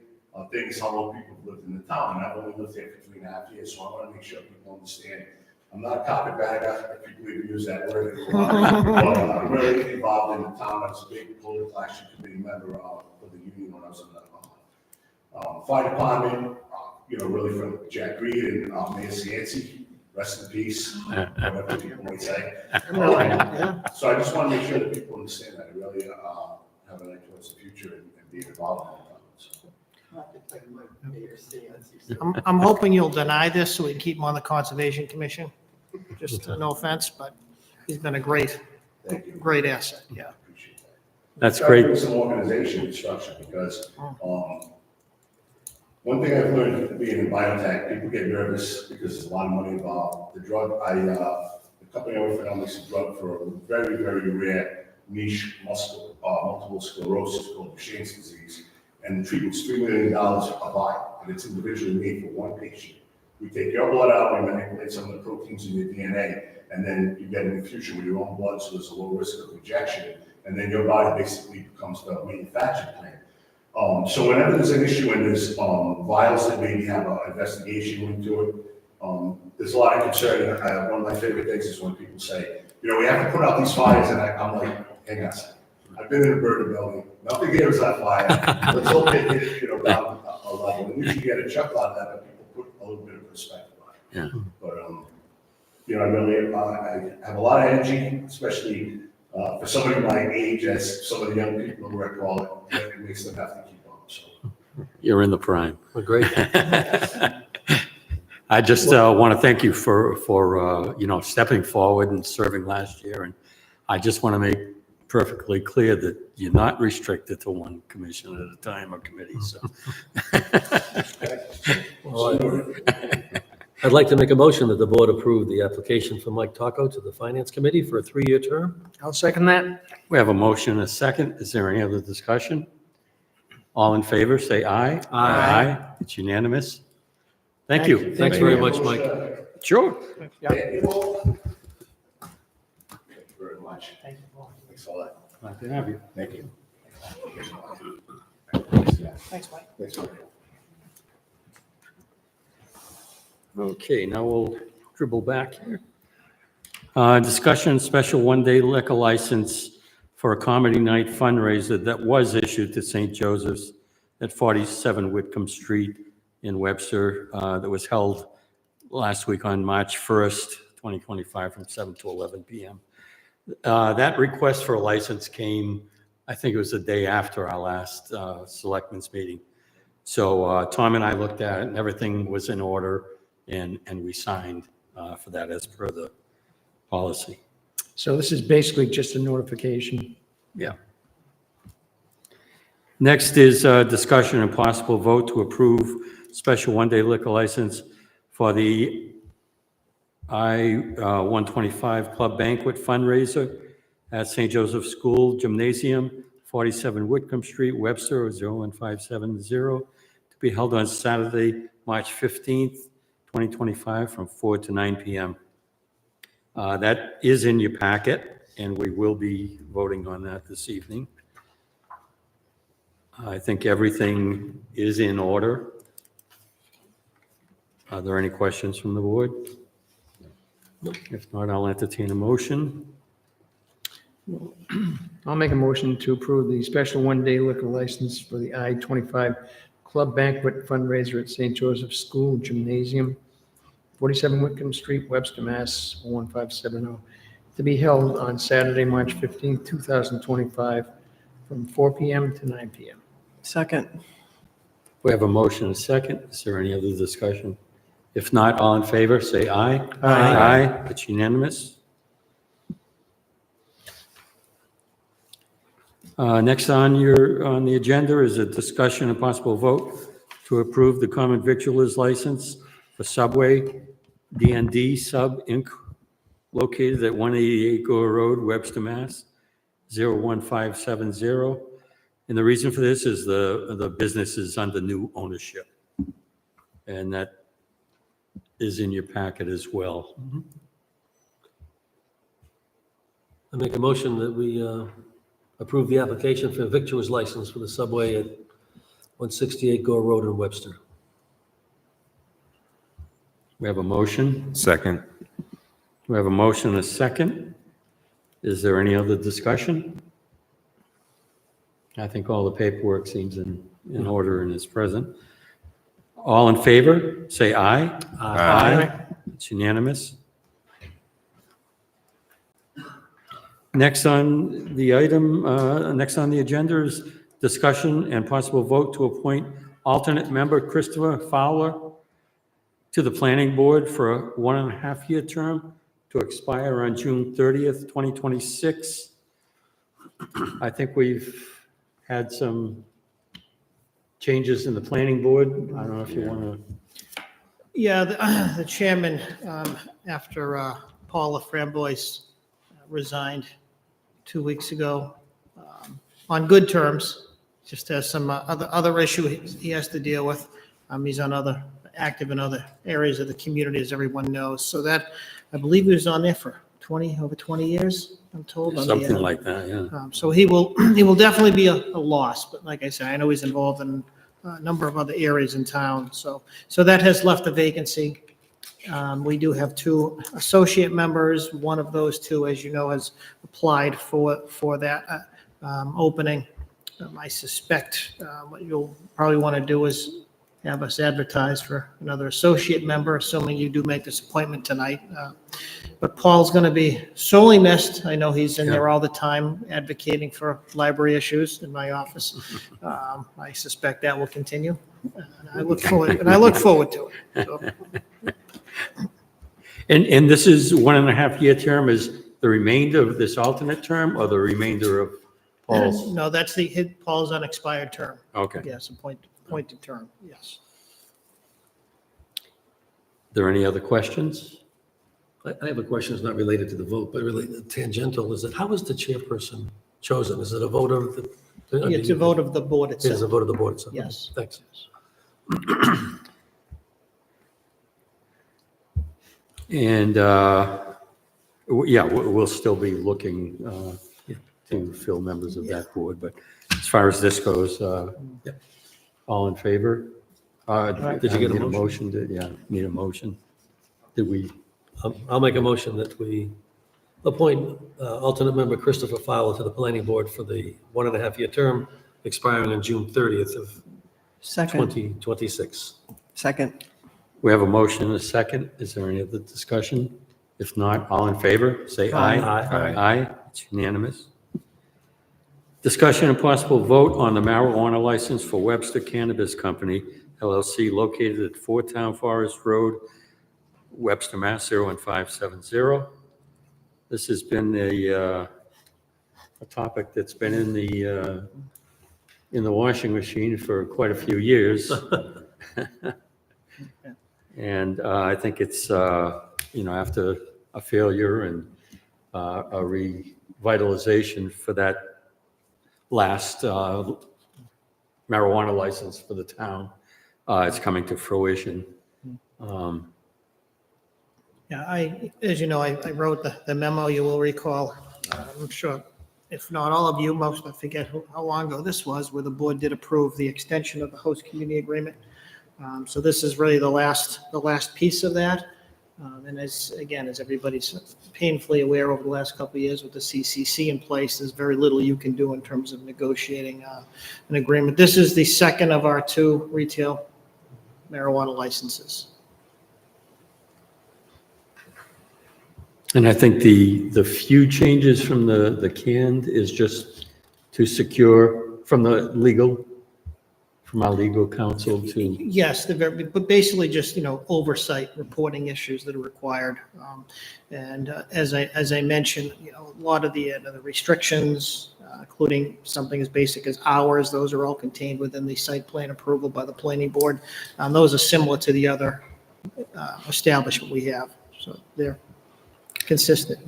things, how long people have lived in the town, and I've only lived there for 3.5 years, so I want to make sure people understand. I'm not a carpetbagger, if people even use that word anymore. But I'm really involved in the town. I was a big political action committee member for the union when I was in the fire department, you know, really from Jack Reed and Mayor Cianci, rest in peace, whatever people might say. So I just want to make sure that people understand that I really have an eye towards the future and being involved in it. I'm hoping you'll deny this so we can keep him on the Conservation Commission. Just no offense, but he's been a great asset, yeah. Appreciate that. That's Try to great. bring some organization and structure, because one thing I've learned being in biotech, people get nervous because there's a lot of money involved. The drug, the company I work for now makes a drug for a very, very rare niche multiple sclerosis called Duchenne's disease. And the treatment's $3 million a vial, and it's individually made for one patient. We take your blood out, we manipulate some of the proteins in your DNA, and then you get an infusion with your own blood, so there's a low risk of rejection, and then your body basically becomes the manufacturing plant. So whenever there's an issue and there's vials that maybe have an investigation into it, there's a lot of concern. And one of my favorite things is when people say, you know, we have to put out these fires, and I'm like, hang on a second. I've been in a burning building. Nothing here is on fire. Let's all take it, you know, down a level. And we should get a chuckle out of that, but people put a little bit of perspective on it. Yeah. But, you know, I really, I have a lot of energy, especially for somebody my age, as some of the young people who I call it, it makes them have to keep up. So. You're in the prime. Well, great. I just want to thank you for you know, stepping forward and serving last year. And I just want to make perfectly clear that you're not restricted to one commission at a time or committee, so. Well, I'd like to make a motion that the board approve the application for Mike Taco to the Finance Committee for a 3-year term. I'll second that. We have a motion and a second. Is there any other discussion? All in favor, say aye. Aye. It's unanimous. Thank you. Thanks very much, Mike. Sure. Thank you all. Thank you very much. Thank you, Paul. Thanks a lot. Glad to have you. Thank you. Thanks, Mike. Thanks, Mike. Okay, now we'll dribble back here. Discussion, special one-day liquor license for a comedy night fundraiser that was issued to St. Joseph's at 47 Whitcomb Street in Webster, that was held last week on March 1st, 2025, from 7 to 11 p.m. That request for a license came, I think it was the day after our last Selectmen's meeting. So Tom and I looked at it, and everything was in order, and we signed for that as per the policy. So this is basically just a notification. Yeah. Next is discussion and possible vote to approve special one-day liquor license for the I-125 Club Banquet fundraiser at St. Joseph's School Gymnasium, 47 Whitcomb Street, Webster, 01570, to be held on Saturday, March 15th, 2025, from 4 to 9 p.m. That is in your packet, and we will be voting on that this evening. I think everything is in order. Are there any questions from the board? If not, I'll entertain a motion. I'll make a motion to approve the special one-day liquor license for the I-25 Club Banquet fundraiser at St. Joseph's School Gymnasium, 47 Whitcomb Street, Webster, Mass. 01570, to be held on Saturday, March 15, 2025, from 4 p.m. to 9 p.m. Second. We have a motion and a second. Is there any other discussion? If not, all in favor, say aye. Aye. It's unanimous. Next on the agenda is a discussion and possible vote to approve the common victualers license for Subway D&D Sub Inc., located at 188 Gore Road, Webster, Mass. 01570. And the reason for this is the business is under new ownership. And that is in your packet as well. I make a motion that we approve the application for a victuals license for the Subway at 168 Gore Road in Webster. We have a motion. Second. We have a motion and a second. Is there any other discussion? I think all the paperwork seems in order and is present. All in favor, say aye. Aye. It's unanimous. Next on the agenda is discussion and possible vote to appoint alternate member Christopher Fowler to the planning board for a 1.5-year term to expire on June 30th, 2026. I think we've had some changes in the planning board. I don't know if you want to. Yeah, the chairman, after Paula Framboise resigned 2 weeks ago, on good terms, just has some other issue he has to deal with. He's active in other areas of the community, as everyone knows. So that, I believe he was on there for over 20 years, I'm told. Something like that, yeah. So he will definitely be a loss, but like I said, I know he's involved in a number of other areas in town, so that has left a vacancy. We do have 2 associate members. One of those 2, as you know, has applied for that opening. I suspect what you'll probably want to do is have us advertise for another associate member, assuming you do make this appointment tonight. But Paul's going to be sorely missed. I know he's in there all the time advocating for library issues in my office. I suspect that will continue. And I look forward to it. So. And this is 1.5-year term is the remainder of this alternate term or the remainder of Paul's? No, that's Paul's unexpired term. Okay. Yes, appointed term, yes. There any other questions? I have a question that's not related to the vote, but related tangential. Is it, how is the chairperson chosen? Is it a vote of the? It's a vote of the board It is a itself. vote of the board itself? Yes. Thanks. And, we'll still be looking to fill members of that board, but as far as this goes, all in favor? Did you get a Need motion? Need a motion. Did we? I'll make a motion that we appoint alternate member Christopher Fowler to the planning board for the 1.5-year term expiring on June 30th of Second. 2026. Second. We have a motion and a second. Is there any other discussion? If not, all in favor, say aye. Aye. Aye. It's unanimous. Discussion and possible vote on the marijuana license for Webster Cannabis Company, LLC, located at 4 Town Forest Road, Webster, Mass. 01570. This has been a topic that's been in the washing machine for quite a few years. And I think it's, after a failure and a revitalization for that last marijuana license for the town, it's coming to fruition. Yeah, as you know, I wrote the memo, you will recall. I'm sure, if not all of you, most, I forget how long ago this was, where the board did approve the extension of the host community agreement. So this is really the last piece of that. And as everybody's painfully aware over the last couple of years with the CCC in place, there's very little you can do in terms of negotiating an agreement. This is the second of our 2 retail marijuana licenses. And I think the few changes from the canned is just to secure from the legal from our legal counsel to, Yes, but basically just, oversight, reporting issues that are required. And as I mentioned, a lot of the restrictions, including something as basic as hours, those are all contained within the site plan approval by the planning board. Those are similar to the other establishment we have, so they're consistent.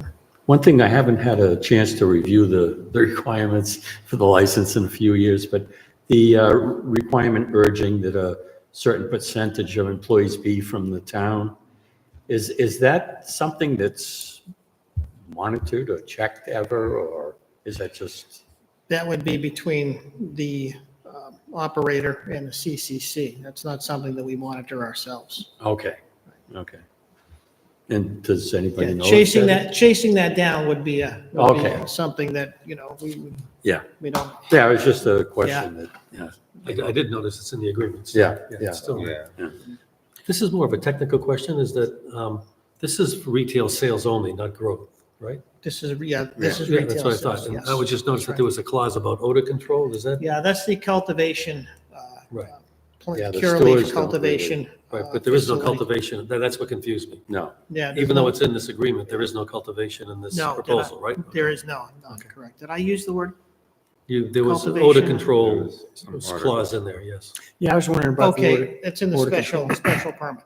one thing, I haven't had a chance to review the requirements for the license in a few years, but the requirement urging that a certain percentage of employees be from the town, is that something that's monitored or checked ever, or is that just, That would be between the operator and the CCC. That's not something that we monitor ourselves. okay, okay. And does anybody Yeah, know? chasing that down would be Okay. something that, Yeah, we don't. yeah, it was just a question that, yeah, I did notice it's in the agreement. Yeah, it's yeah. still- Yeah. This is more of a technical question, is that, this is for retail sales only, not growth, right? This is Yeah, retail that's what I sales, thought. And yes. I would just notice That's that there was a clause about odor control, is that? Yeah, that's the cultivation. Right. Yeah, the Curaleaf stores don't cultivation. Right, but there is no facility. cultivation, that's what confused me. No, Yeah. there's Even though no- it's in this agreement, there is no cultivation in this No, proposal, right? There is no, correct. Did I use the word? There was an odor Cultivation. There control was some order. clause in there, yes. Yeah, I was wondering about the order. Okay, it's in the order special permit.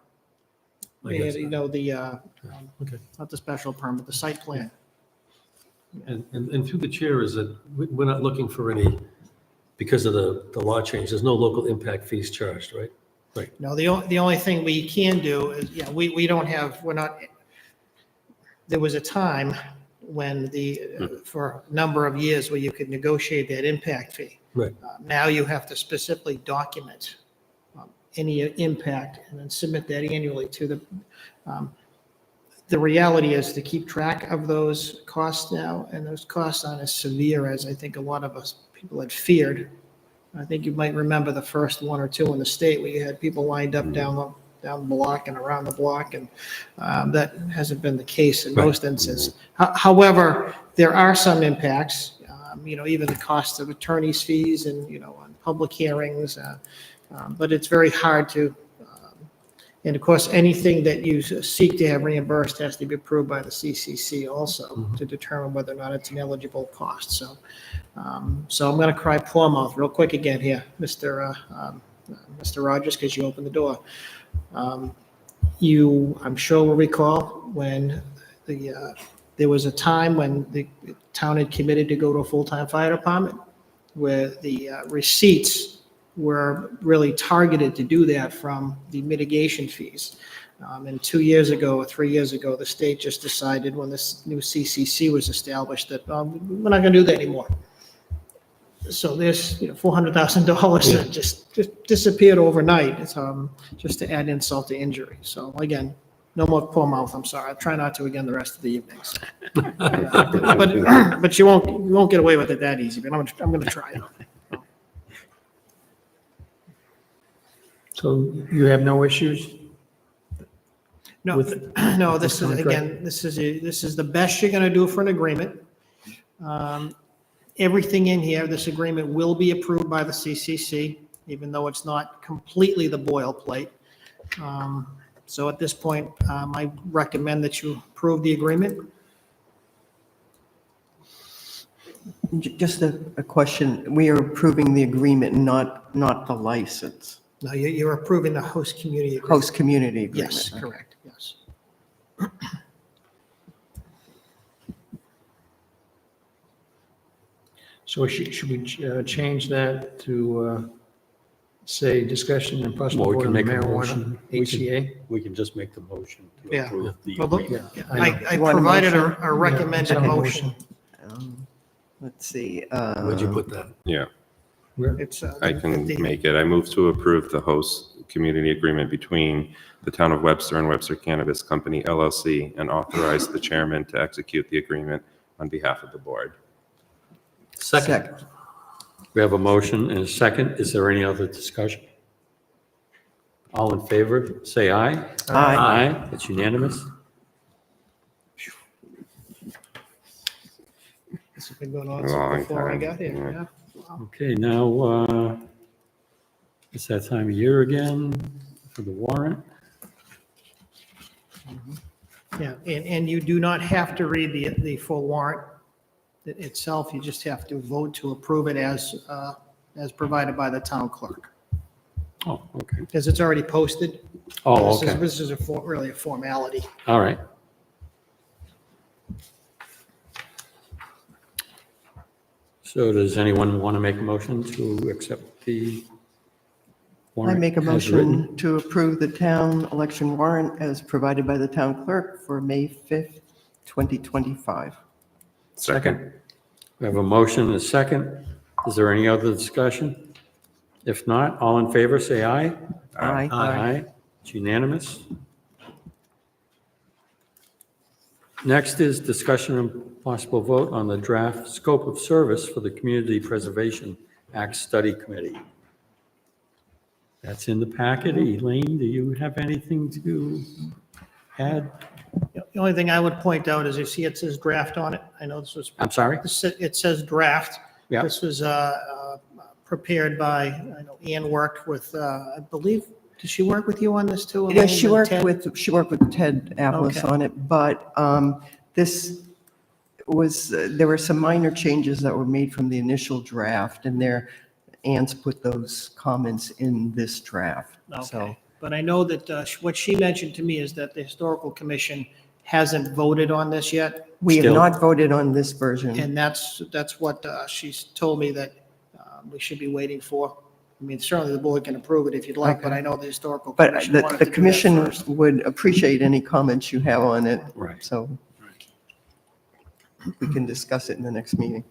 I guess. Okay. Not the special permit, the site plan. And through the chair, is that we're not looking for any, because of the law change, there's no local impact fees charged, right? No, the only thing we can do is, we don't have, there was a time when for a number of years where you could negotiate that impact fee. Right. Now you have to specifically document any impact and then submit that annually to the reality is to keep track of those costs now, and those costs aren't as severe as I think a lot of us people had feared. I think you might remember the first one or two in the state where you had people lined up down the block and around the block, and that hasn't been the case in most instances. However, there are some impacts, even the cost of attorney's fees and, on public hearings, but it's very hard to, and of course, anything that you seek to have reimbursed has to be approved by the CCC also to determine whether or not it's an eligible cost. So I'm going to cry poor mouth real quick again here, Mr. Rogers, because you opened the door. I'm sure will recall when there was a time when the town had committed to go to a full-time fire department where the receipts were really targeted to do that from the mitigation fees. And 2 years ago or 3 years ago, the state just decided when this new CCC was established that we're not going to do that anymore. So there's $400,000 that just disappeared overnight. It's just to add insult to injury. So again, no more poor mouth. I'm sorry. I'll try not to again the rest of the evenings. But you won't get away with it that easy. But I'm going to try it. So you have no issues? No, With- no, with this the is, contract? again, this is the best you're gonna do for an agreement. Everything in here, this agreement will be approved by the CCC, even though it's not completely the boilerplate. So at this point, I recommend that you approve the agreement. Just a question. We are approving the agreement, not the license. No, you're approving the host community agreement. Host community agreement. Yes, correct, yes. So should we change that to say discussion and possible Well, we vote can on make a marijuana motion. HCA? we can just make the motion to Yeah. approve the Well, but- agreement. I know. I You want a provided motion? a recommended Yeah, motion. Let's see. Where'd you put that? Yeah, It's, I can make it. I move to approve the host community agreement between the town of Webster and Webster Cannabis Company LLC and authorize the chairman to execute the agreement on behalf of the board. Second. We have a motion and a second. Is there any other discussion? All in favor, say aye. Aye. Aye, it's unanimous. This has been going on Long since before I time, got here, yeah. yeah. Okay, now, It's that time of year again for the warrant. Yeah, and you do not have to read the full warrant itself. You just have to vote to approve it as provided by the town clerk. Oh, okay. Because it's already posted. Oh, This is- okay. This is really a formality. All right. So does anyone want to make a motion to accept the I warrant? make a as written? motion to approve the town election warrant as provided by the town clerk for May 5th, 2025. Second. We have a motion and a second. Is there any other discussion? If not, all in favor, say aye. Aye. Aye. It's unanimous. Next is discussion and possible vote on the draft scope of service for the Community Preservation Act Study Committee. That's in the packet. Elaine, do you have anything to add? The only thing I would point out is you see it says draft on it. I know this was, I'm sorry? it says draft. Yeah. This was prepared by, I know Ann worked with, I believe, did she work with you on this too? Yeah, Elaine, she and worked Ted? with Ted Apples Okay. on it, but this was, there were some minor changes that were made from the initial draft, and Ann's put those comments in this draft, so. Okay, but I know that what she mentioned to me is that the Historical Commission hasn't voted on this yet, We have Still. not voted on this version. and that's what she's told me that we should be waiting for. I mean, certainly the board can approve it if you'd like, but I know the Historical But Commission the wanted to the do that commission first. would appreciate any comments you have on it, Right. so we can discuss it in the next meeting.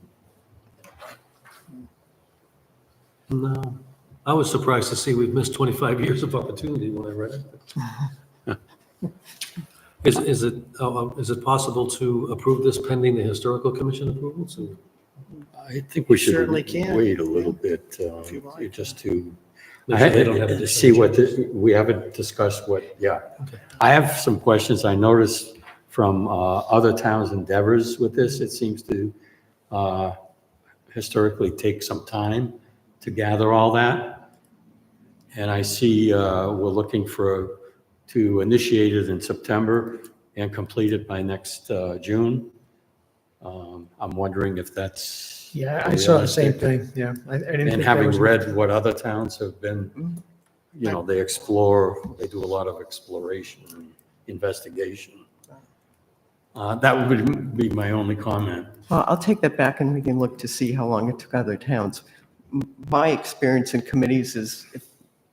No. I was surprised to see we've missed 25 years of opportunity when I read it. Is it possible to approve this pending the Historical Commission approval? So I think we should Certainly can. wait a little bit, If you like. just to make sure they don't have additional see what, changes. we haven't discussed what, yeah. Okay. I have some questions I noticed from other towns' endeavors with this. It seems to historically take some time to gather all that. And I see we're looking to initiate it in September and complete it by next June. I'm wondering if that's. Yeah, I saw the same realistic. thing, yeah. I didn't think And that having was- read what other towns have been, they explore, they do a lot of exploration and investigation. That would be my only comment. Well, I'll take that back and we can look to see how long it took other towns. My experience in committees is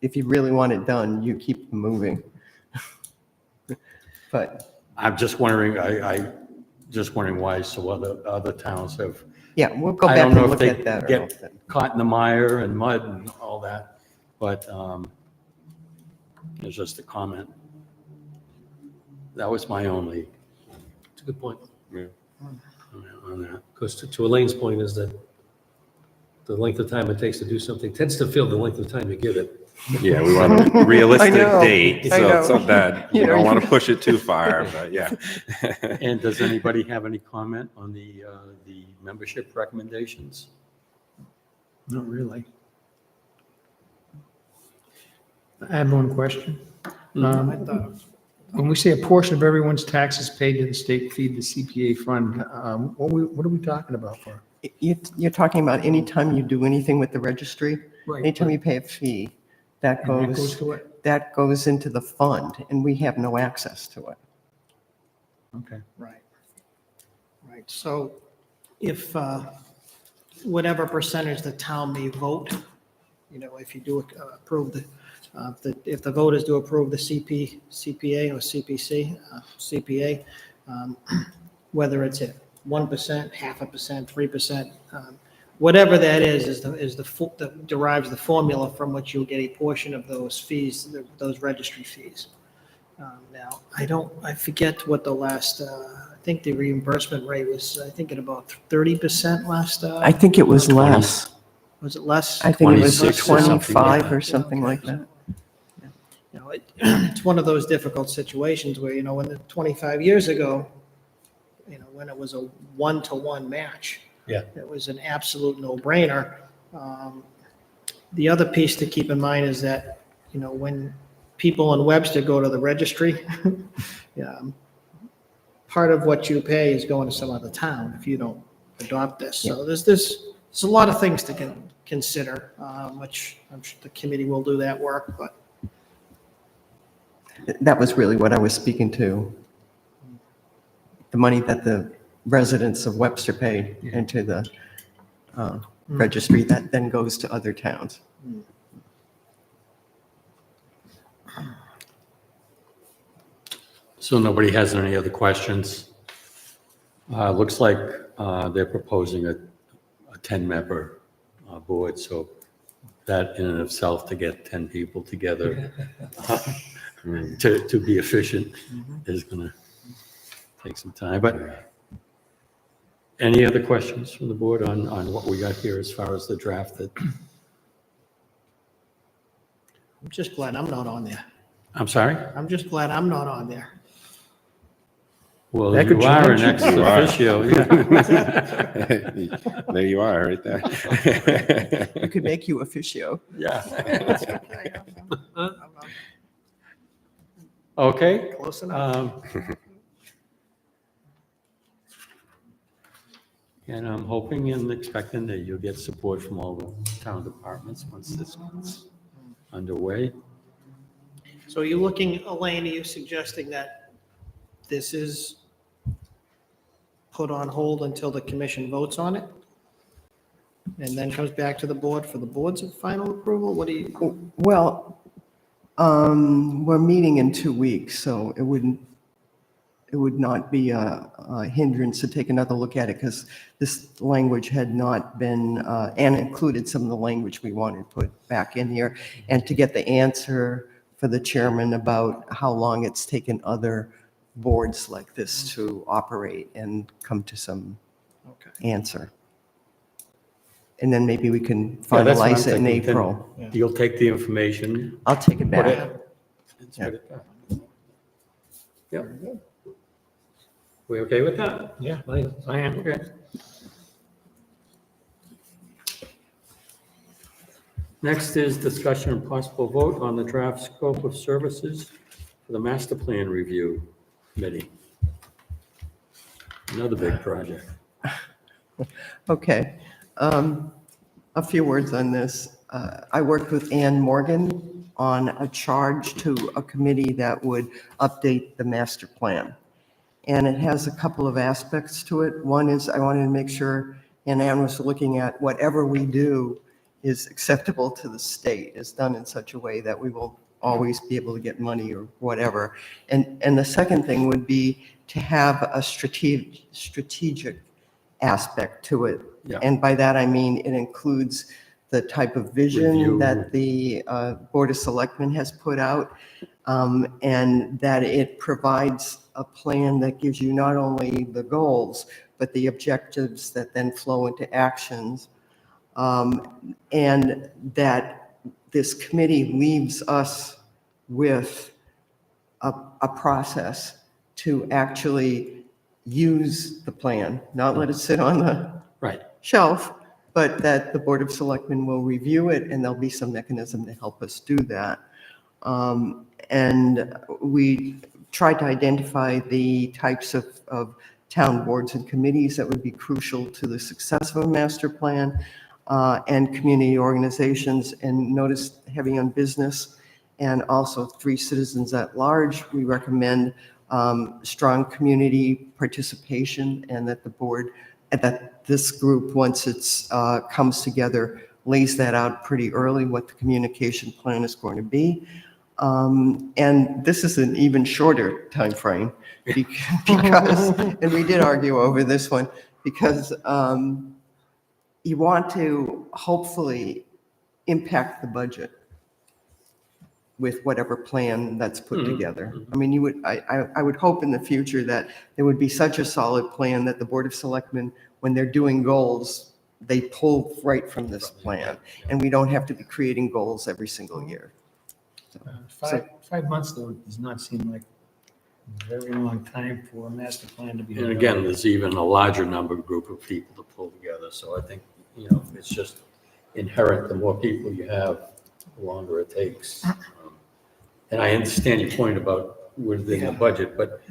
if you really want it done, you keep them moving. But, I'm just wondering, I just wondering why some other towns have. yeah, we'll go I back don't know and if look they at that. get caught in the mire and mud and all that, but it's just a comment. That was my only it's a good point. comment on that. Because to Elaine's point is that the length of time it takes to do something tends to fill the length of time you give it. Yeah, we want a realistic know, date, I so it's know. not that, You we know, don't you- want to push it too far, but yeah. And does anybody have any comment on the membership recommendations? Not really. I have one question. When we say a portion of everyone's taxes paid to the state feed the CPA fund, what are we talking about for? You're talking about anytime you do anything with the registry, anytime you pay a fee, that And that goes goes, to it? that goes into the fund, and we have no access to it. Okay. Right. Right, so if whatever percentage the town may vote, if you do approve if the voters do approve the CPA or CPC, CPA, whether it's at 1%, 0.5%, 3%, whatever that is that derives the formula from which you'll get a portion of those fees, those registry fees. Now, I forget what the last, I think the reimbursement rate was, I think at about 30% last, I think it was 20. less. was it less? I think it was 26 or something like 25 that. or something like that. It's one of those difficult situations where, when 25 years ago, when it was a 1-to-1 match. Yeah. It was an absolute no-brainer. The other piece to keep in mind is that, when people in Webster go to the registry, part of what you pay is going to some other town if you don't adopt this. So there's a lot of things to consider, which I'm sure the committee will do that work, but That was really what I was speaking to. The money that the residents of Webster pay into the registry that then goes to other towns. So nobody has any other questions? Looks like they're proposing a 10-member board, so that in and of itself, to get 10 people together to be efficient is going to take some time. But any other questions from the board on what we got here as far as the draft that, I'm just glad I'm not on there. I'm sorry? I'm just glad I'm not on there. Well, That you could are an change. ex You are. officio. Yeah. There you are, right there. We could make you officio. Yeah. Okay. Close enough. And I'm hoping and expecting that you'll get support from all the town departments once this gets underway. So are you looking, Elaine, are you suggesting that this is put on hold until the commission votes on it? And then comes back to the board for the board's final approval? What do you? Well, we're meeting in 2 weeks, so it would not be a hindrance to take another look at it, because this language had not been, and included some of the language we wanted put back in here, and to get the answer for the chairman about how long it's taken other boards like this to operate and come to some answer. And then maybe we can Yeah, that's what I'm finalize it in thinking. Then April. You'll take the information. I'll take it put back. and spread it back. Yep. We okay with that? Yeah, I am. Okay. Next is discussion and possible vote on the draft scope of services for the master plan review committee. Another big project. Okay. A few words on this. I worked with Ann Morgan on a charge to a committee that would update the master plan. And it has a couple of aspects to it. One is I wanted to make sure, and Ann was looking at whatever we do is acceptable to the state, is done in such a way that we will always be able to get money or whatever. And the second thing would be to have a strategic aspect to it. Yeah. And by that, I mean, it includes the type of vision Review. that the Board of Selectmen has put out, and that it provides a plan that gives you not only the goals, but the objectives that then flow into actions. And that this committee leaves us with a process to actually use the plan, not let it sit on the Right. shelf, but that the Board of Selectmen will review it, and there'll be some mechanism to help us do that. And we tried to identify the types of town boards and committees that would be crucial to the success of a master plan, and community organizations, and notice heavy on business, and also 3 citizens at large. We recommend strong community participation, and that the board, that this group, once it's comes together, lays that out pretty early, what the communication plan is going to be. And this is an even shorter timeframe because, and we did argue over this one, because you want to hopefully impact the budget with whatever plan that's put together. I mean, I would hope in the future that there would be such a solid plan that the Board of Selectmen, when they're doing goals, they pull right from this plan, and we don't have to be creating goals every single year. So- 5 months, though, does not seem like a very long time for a master plan to be. And again, there's even a larger group of people to pull together. So I think, it's just, inherent, the more people you have, the longer it takes. And I understand your point about within the budget, but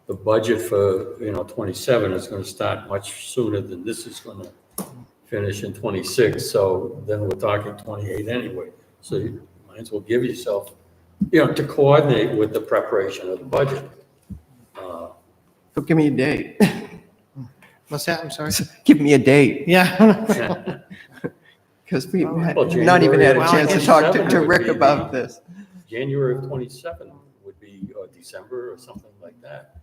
the budget for, 27 is going to start much sooner than this is going to finish in 26. So then we're talking 28 anyway. So you might as well give yourself, to coordinate with the preparation of the budget. So give me a date. What's that? I'm sorry. Give me a date, Yeah. because we've Well, not even had a Well, chance to I talk guess to would Rick be about the- this. January of 27 would be, or December or something like that.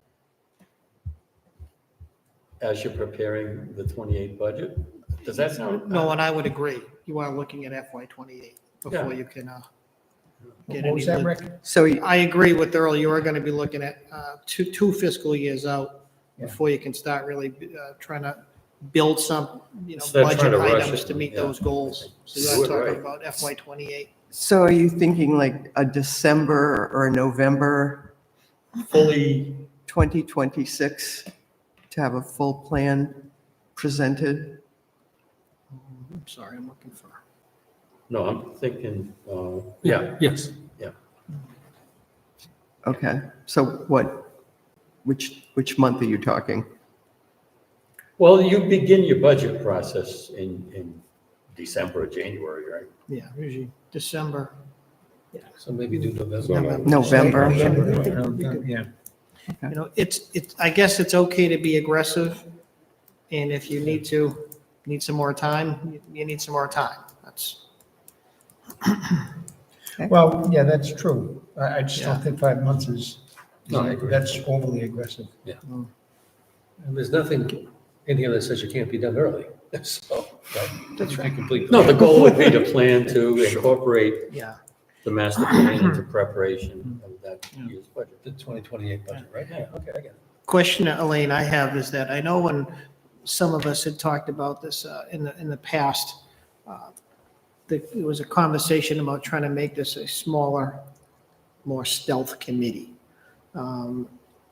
As you're preparing the 28 budget. Does that sound? No, and I would agree. You are looking at FY '28 before Yeah. you can get What was any. that, Rick? So I agree with Earl. You are going to be looking at two fiscal years out before you can start really trying to build some, Instead of trying budget to rush items it, to meet yeah. those goals. So Do you're it talking right. about FY '28. So are you thinking like a December or a November Fully, 2026 to have a full plan presented? I'm sorry, I'm looking for. no, I'm thinking, Yes. Okay, so which month are you talking? well, you begin your budget process in December or January, right? Yeah, usually December. So maybe do November. November. Yeah. I guess it's okay to be aggressive. And if you need some more time, you need some more time. That's, Well, yeah, that's true. I just Yeah. don't think 5 months is, No, I agree. that's overly aggressive. And there's nothing in here that says you can't be done early. So that's right. Complete. No, the goal would be to plan to incorporate yeah. the master plan into preparation of that year's budget. The 2028 budget, right? Yeah, okay, I get it. Question, Elaine, I have is that I know when some of us had talked about this in the past, there was a conversation about trying to make this a smaller, more stealth committee.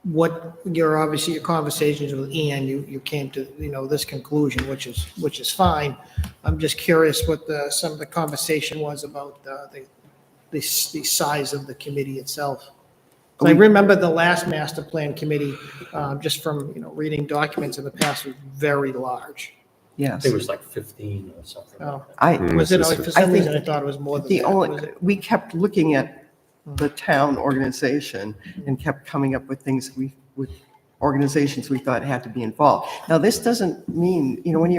What your conversations with Ian, you came to, this conclusion, which is fine. I'm just curious what some of the conversation was about the size of the committee itself. I remember the last master plan committee, just from, reading documents in the past, was very large. I Yes. think it was like 15 or something. Oh, I, was it, for I some think reason, I thought it was more than the that. Was only, it? we kept looking at the town organization and kept coming up with things with organizations we thought had to be involved. Now, this doesn't mean, when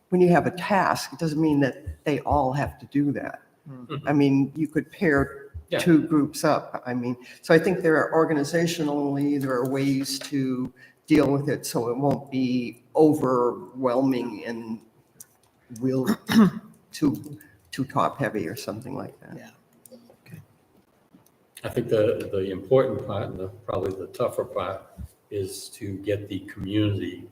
when you have a task, it doesn't mean that they all have to do that. I mean, you could pair Yeah. two groups up. I mean, so I think there are organizationally, there are ways to deal with it so it won't be overwhelming and real too top heavy or something like that. Yeah. I think the important part and probably the tougher part is to get the community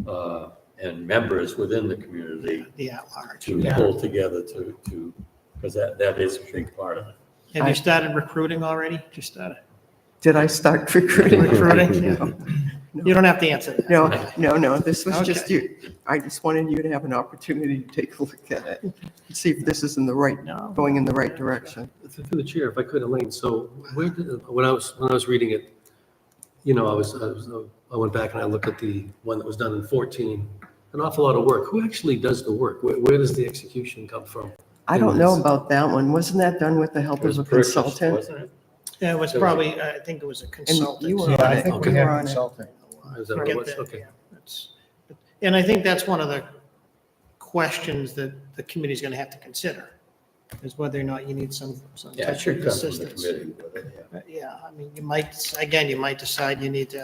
and members within the community The at-large. to pull together to, because that is a big part of it. Have you started recruiting already? Just started Did I start recruiting? recruiting? Yeah. You don't have to answer that. No, this was just Okay. you. I just wanted you to have an opportunity to take a look at it and see if this is going in the right direction. Through the chair, if I could, Elaine, so when I was reading it, I went back and I looked at the one that was done in 14, an awful lot of work. Who actually does the work? Where does the execution come from? I don't know about that one. Wasn't that done with the help It was of a purchased, consultant? wasn't it? Yeah, it was probably, I think it was a consultant. you were Yeah, on I it. think we You have were on it. consulting. Is that what it Forget was? that, Okay. yeah, that's- And I think that's one of the questions that the committee's going to have to consider, is whether or not you need some Yeah, it type should of come from the assistance. committee. But, Yeah, I mean, you might decide you need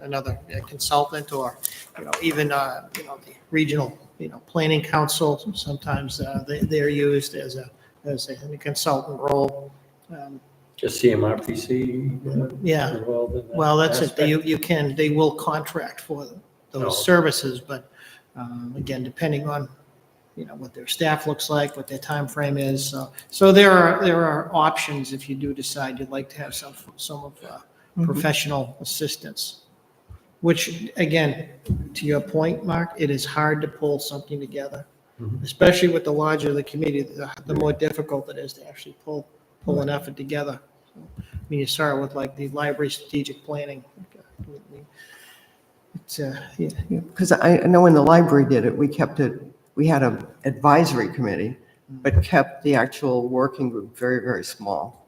another consultant or, even, the regional, planning council. Sometimes they're used as a consultant role. Just CMRPC Yeah. involved in that Well, that's it. aspect? They will contract for Oh. those services, but again, depending on, what their staff looks like, what their time frame is. So there are options if you do decide you'd like to have some professional assistance. Which, again, to your point, Mark, it is hard to pull something together especially with the larger the committee, the more difficult it is to actually pull an effort together. I mean, you saw it with like the library strategic planning. It's, yeah. Because I know when the library did it, we had an advisory committee, but kept the actual working group very, very small.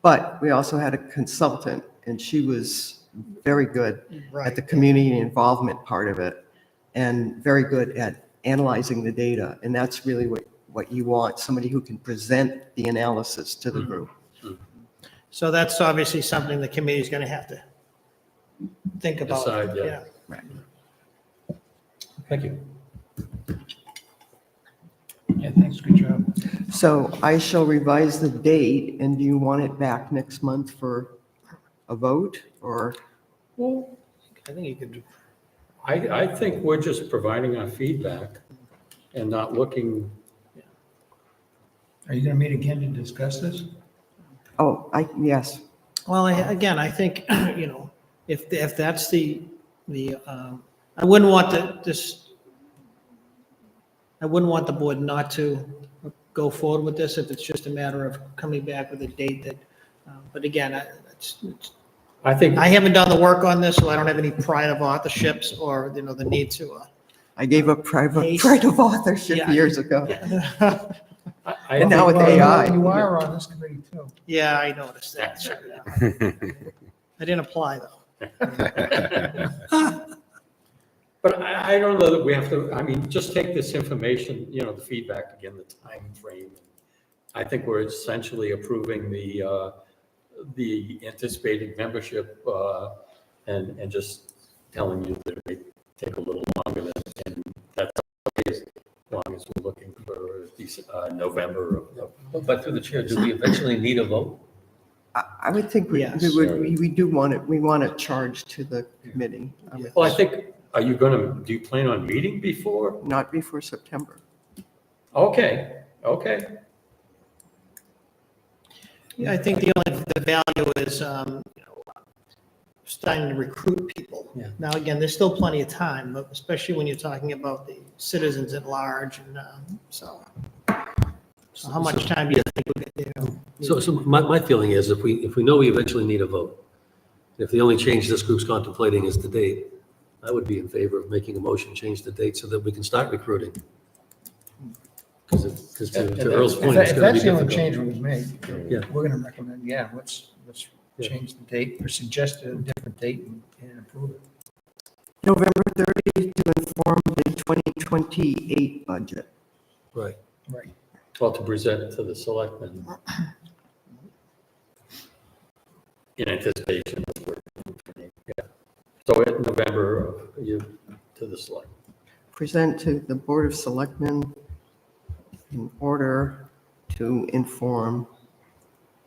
But we also had a consultant, and she was very good at the community involvement part of it, and very good at analyzing the data. And that's really what you want, somebody who can present the analysis to the group. So that's obviously something the committee's going to have to think about. Decide, yeah. Thank you. Yeah, thanks, good job. So I shall revise the date, and do you want it back next month for a vote, or? I think you could do. I think we're just providing our feedback and not looking, Are you going to meet again to discuss this? Oh, yes. Well, again, I think, if that's I wouldn't want I wouldn't want the board not to go forward with this if it's just a matter of coming back with a date that, but again, I think, I haven't done the work on this, so I don't have any pride of authorships or, the need to. I gave up pride Haste. of authorship Yeah. years ago. I And now think, with AI. You are on this committee too. Yeah, I noticed that. I didn't apply though. but I don't know that we have to, I mean, just take this information, the feedback again, the time frame. I think we're essentially approving the anticipated membership, and just telling you that it may take a little longer than, and that's as long as we're looking for November. But through the chair, do we eventually need a vote? I would think Yes. we do want it, we want it charged to the committee. Well, I think, do you plan on meeting before? Not before September. Okay. Yeah, I think the value is, starting to recruit people. Yeah. Now, again, there's still plenty of time, but especially when you're talking about the citizens at large, and so how much time do you think we're going to? So my feeling is if we know we eventually need a vote, if the only change this group's contemplating is the date, I would be in favor of making a motion, change the date so that we can start recruiting. Because to Earl's point, it's If going to that's be the only difficult. change we make, Yeah. we're going to recommend, let's Yeah. change the date or suggest a different date and approve it. November 30th to inform the 2028 budget. Right. Right. Well, to present to the selectmen in anticipation of working. Yeah. So in November, to the select. Present to the Board of Selectmen in order to inform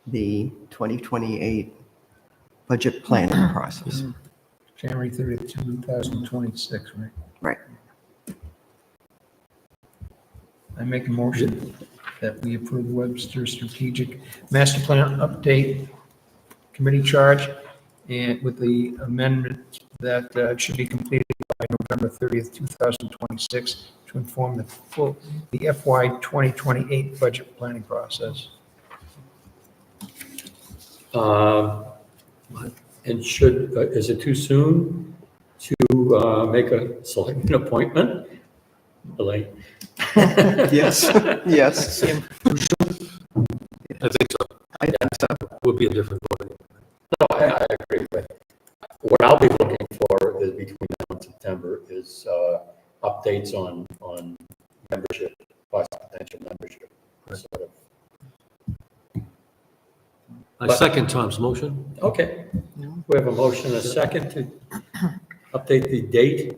the 2028 budget planning process. January 30th, 2026, right? Right. I make a motion that we approve Webster Strategic Master Plan Update Committee charge, and with the amendment that it should be completed by November 30th, 2026, to inform the FY 2028 budget planning process. And is it too soon to make a selectman appointment? Elaine? Yes, yes. I think so. I think so. Would be a different vote. No, I agree, but what I'll be looking for is between now and September is updates on membership, potential membership. Sort of. I second Tom's motion. Okay, we have a motion and a second to update the date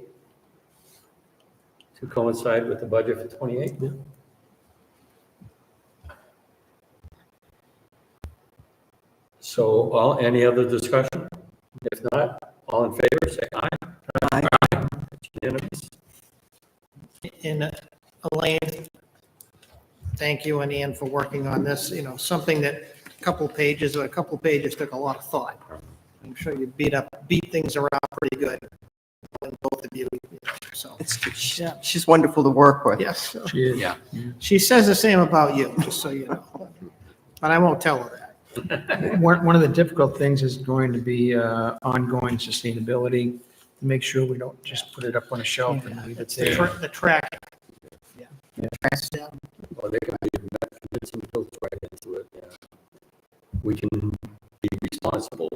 to coincide with the budget for 28. Yeah. So, any other discussion? If not, all in favor, say aye. Aye. It's unanimous. And Elaine, thank you and Ian for working on this, something that a couple pages took a lot of thought. I'm sure you beat things around pretty good, both of you. So, Yeah, she's wonderful to work with. yes, She is. Yeah. she says the same about you, just so you know. But I won't tell her that. One of the difficult things is going to be ongoing sustainability, to make sure we don't just put it up on a shelf and leave it It's the there. the track. Yeah. Yeah. Well, they can be mechanism built right into it, yeah. We can be responsible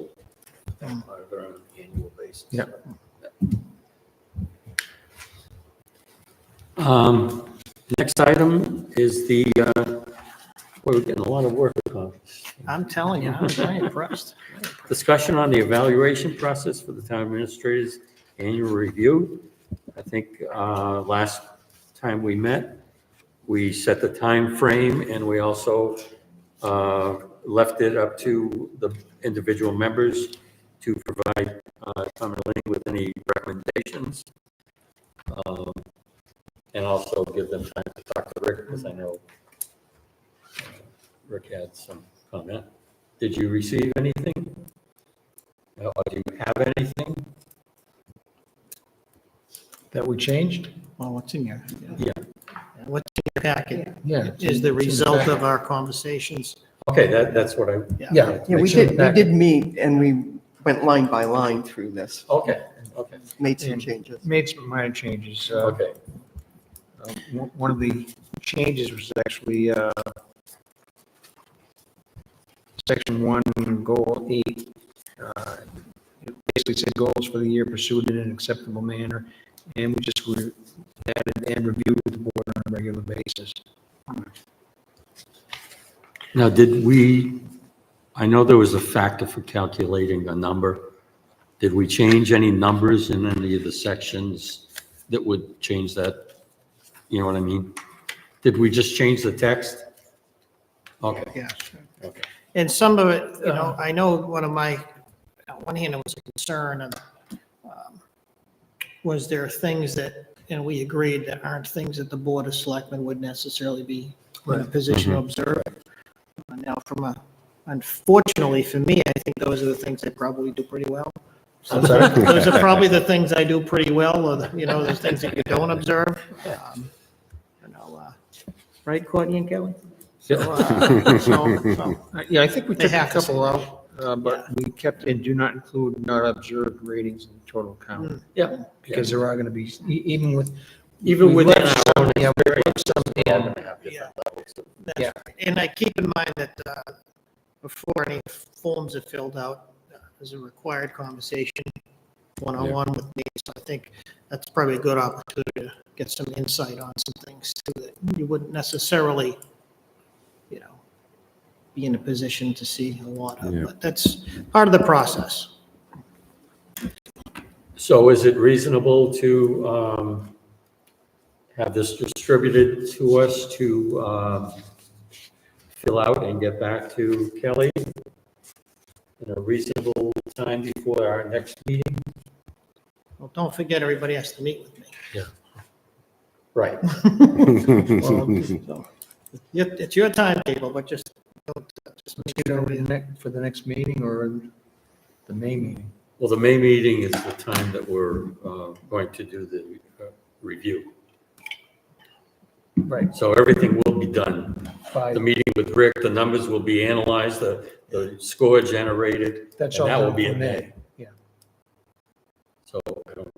on an annual basis. Yeah. Next item is the, we're getting a lot of work accomplished. I'm telling you, I was very impressed. Discussion on the evaluation process for the town administrator's annual review. I think last time we met, we set the time frame, and we also left it up to the individual members to provide Tom and Elaine with any recommendations. And also give them time to talk to Rick, because I know Rick had some comment. Did you receive anything? Or do you have anything? That we changed? Well, what's in your, Yeah. what's in your packet Yeah. is the result of our conversations. Okay, that's what I, Yeah. Yeah, we it's in the did, meet and we went line by line through this, okay, okay, made some And changes. Made some minor changes. okay. One of the changes was actually section 1, goal 8. It basically said goals for the year pursued in an acceptable manner, and we just added and reviewed with the board on a regular basis. Now, did we, I know there was a factor for calculating a number. Did we change any numbers in any of the sections that would change that? You know what I mean? Did we just change the text? Okay, Yes. okay. And some of it, you know, I know one of my, on one hand, it was a concern of, was there things that, and we agreed that aren't things that the Board of Selectmen would necessarily be in a position to observe. Now, unfortunately for me, I think those are the things I probably do pretty well. So those are probably the things I do pretty well, or, the things that you don't observe. Right, Courtney and Kelly? Yeah, I think we They took a have to couple out, but we kept in do not include not observed ratings in the total count. Yeah. Because there are going to be, even with. Even we within left our own some- yeah, we experience, left some we're all in. gonna have different levels of- Yeah. And I keep in mind that before any forms are filled out, there's a required conversation one-on-one with me. So I think that's probably a good opportunity to get some insight on some things too that you wouldn't necessarily, be in a position to see a lot of. Yeah. But that's part of the process. So is it reasonable to have this distributed to us to fill out and get back to Kelly in a reasonable time before our next meeting? Well, don't forget, everybody has to meet with me. Right. It's your timetable, but just Get over for the next meeting or the May meeting. Well, the May meeting is the time that we're going to do the review. Right. So everything will be done. By, The meeting with Rick, the numbers will be analyzed, the score generated, and that's all. that will done be for in May. Yeah. So I don't,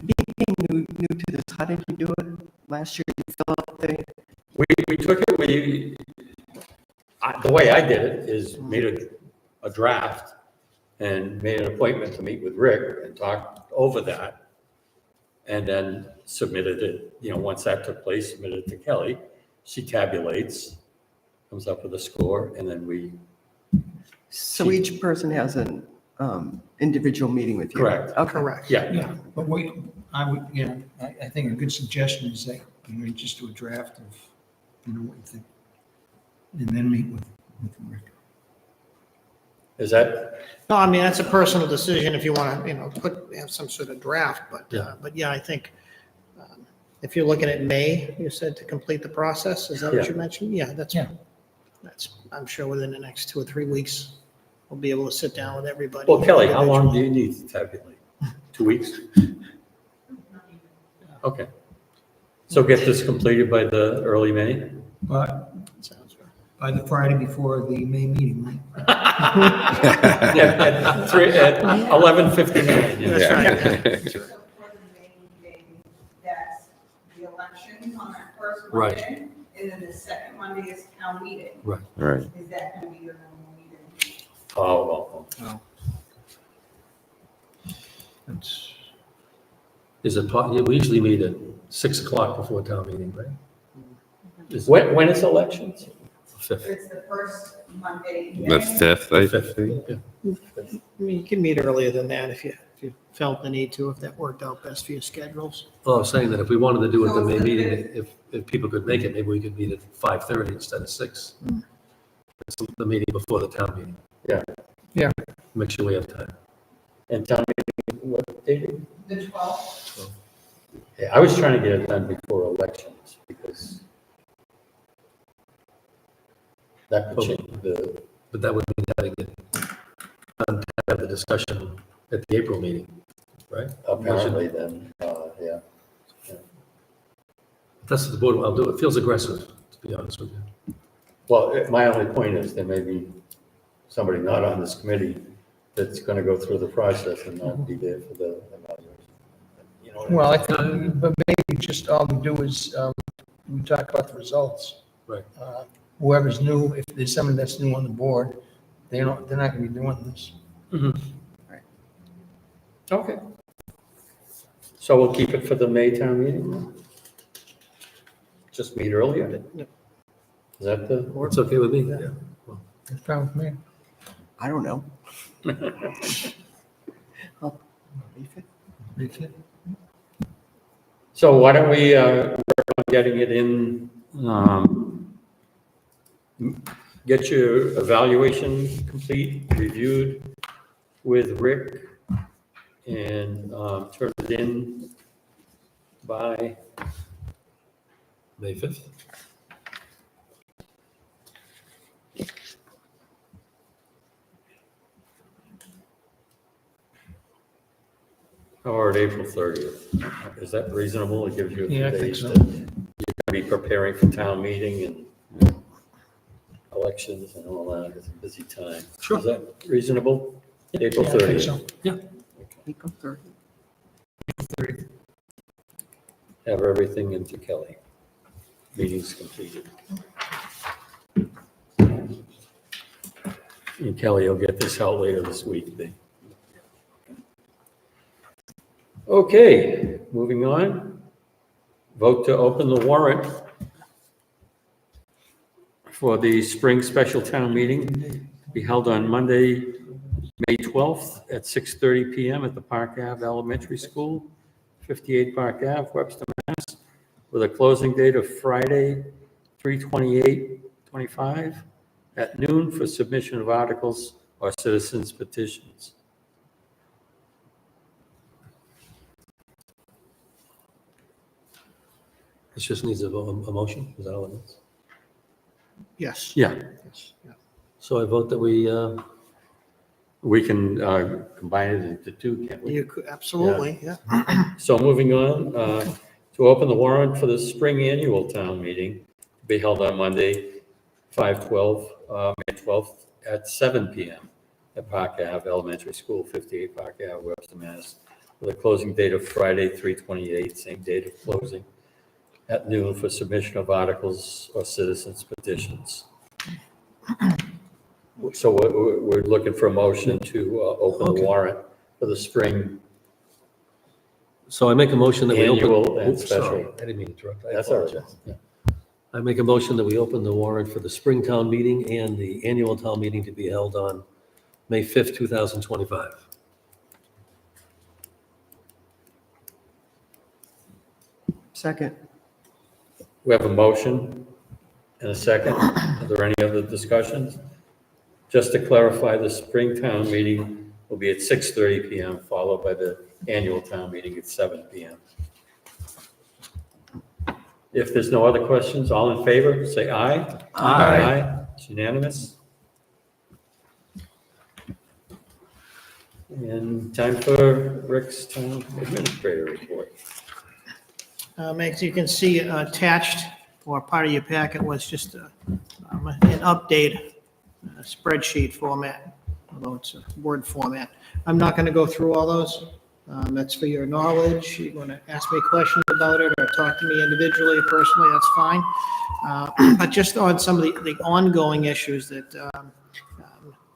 Being new to this, how did you do it last year? You fill out the, we took it, the way I did it is made a draft and made an appointment to meet with Rick and talk over that. And then submitted it, once that took place, submitted it to Kelly. She tabulates, comes up with a score, and then we. so each person has an individual meeting with you? Correct. Okay. correct. Yeah, Yeah, but I think a good suggestion is that, you just do a draft of, what you think. And then meet with Rick. is that, No, I mean, that's a personal decision if you want to, have some sort of draft, Yeah. but yeah, I think if you're looking at May, you said to complete the process, is that what Yeah. you mentioned? Yeah, that's, I'm sure within the next 2 or 3 weeks, we'll be able to sit down with everybody. well, Kelly, how long do you need to tabulate? 2 weeks? Okay. So get this completed by the early May? But by the Friday before the May meeting, right? At 11:59. Yeah. So for the main meeting, that's the election on that first Right. Monday, and then the second Monday is town meeting. Right. Right. Is that going to be your normal meeting? Oh, well, That's- Is it, we usually meet at 6 o'clock before town meeting, right? Is it when is elections? 5th? It's the first Monday. in The May. 5th, I 5th, yeah. I mean, you can meet earlier than that if you felt the need to, if that worked out best for your schedules. Well, I was saying that if we wanted to do it the So May it's the meeting, if people could make it, maybe we could meet at 5:30 instead of 6. It's the meeting before the town meeting. Yeah. Yeah. Make sure we have time. And town meeting, what date? The 12th. Yeah, I was trying to get it done before elections because that could change the, But that would mean having it, have the discussion at the April meeting, right? apparently then, yeah. If that's what the board, I'll do it. It feels aggressive, to be honest with you. Well, my only point is there may be somebody not on this committee that's going to go through the process and not be there for the evaluation. You know what I mean? Well, I think, but maybe just all we do is, we talk about the results. Right. Whoever's new, if there's somebody that's new on the board, they're not gonna be doing this. Okay. So we'll keep it for the May town meeting? then? Just meet earlier? Is that the? It's okay with me, yeah. It's fine with me. I don't know. So why don't we work on getting it in, get your evaluation complete, reviewed with Rick, and turn it in by, May 5th? or April 30th. Is that reasonable? It gives you a few Yeah, I think days so. to be preparing for town meeting and elections and all that. It's a busy time. Sure. Is that reasonable? April Yeah, I think 30th. so. April 30th. Have everything into Kelly. Meeting's completed. And Kelly will get this out later this week. Okay, moving on. Vote to open the warrant for the spring special town meeting to be held on Monday, May 12th at 6:30 PM at the Park Ave Elementary School, 58 Park Ave, Webster, Mass, with a closing date of Friday, 3/28/25 at noon for submission of articles or citizens petitions. This just needs a motion, is that all it is? Yes. Yeah, So I vote that we, we can combine it into two, can't we? You could, absolutely, yeah. So moving on, to open the warrant for the spring annual town meeting to be held on Monday, 5/12, May 12th at 7 PM at Park Ave Elementary School, 58 Park Ave, Webster, Mass, with a closing date of Friday, 3/28, same date of closing, at noon for submission of articles or citizens petitions. So we're looking for a motion to open the Okay. warrant for the spring. so I make a motion that we open. Annual and Oops, sorry, special. I didn't mean to interrupt. I That's all right. apologize. I make a motion that we open the warrant for the spring town meeting and the annual town meeting to be held on May 5th, 2025. Second. We have a motion and a second. Are there any other discussions? Just to clarify, the spring town meeting will be at 6:30 PM, followed by the annual town meeting at 7 PM. If there's no other questions, all in favor, say aye. Aye. It's unanimous. And time for Rick's town administrator report. As you can see, attached or part of your packet was just an update, spreadsheet format, although it's a Word format. I'm not going to go through all those. That's for your knowledge. You want to ask me questions about it or talk to me individually or personally, that's fine. But just on some of the ongoing issues that,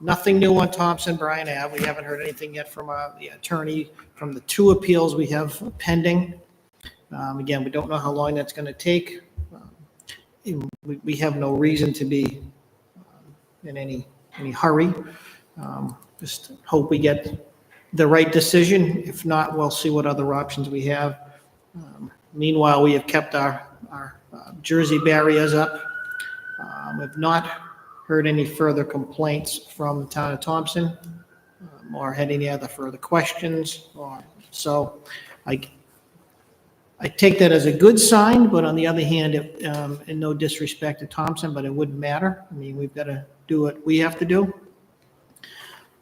nothing new on Thompson Bryan Ave. We haven't heard anything yet from the attorney from the 2 appeals we have pending. Again, we don't know how long that's going to take. We have no reason to be in any hurry. Just hope we get the right decision. If not, we'll see what other options we have. Meanwhile, we have kept our Jersey barriers up. We've not heard any further complaints from the town of Thompson or had any other further questions. So I take that as a good sign, but on the other hand, and no disrespect to Thompson, but it wouldn't matter. I mean, we've got to do what we have to do.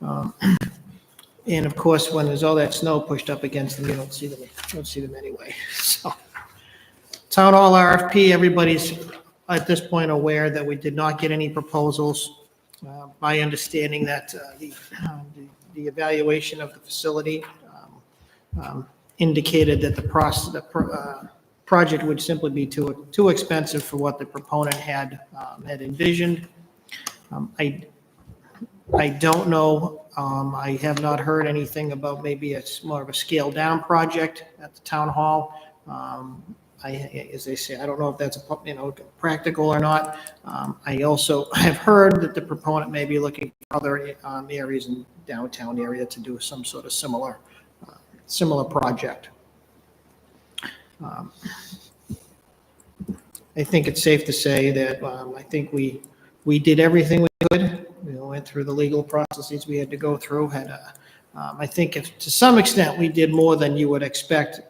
And of course, when there's all that snow pushed up against them, you don't see them anyway. So town hall RFP, everybody's at this point aware that we did not get any proposals. My understanding that the evaluation of the facility indicated that the project would simply be too expensive for what the proponent had envisioned. I don't know. I have not heard anything about maybe it's more of a scaled down project at the town hall. As they say, I don't know if that's practical or not. I also have heard that the proponent may be looking for other areas in downtown area to do some sort of similar project. I think it's safe to say that I think we did everything we could. We went through the legal processes we had to go through. I think to some extent we did more than you would expect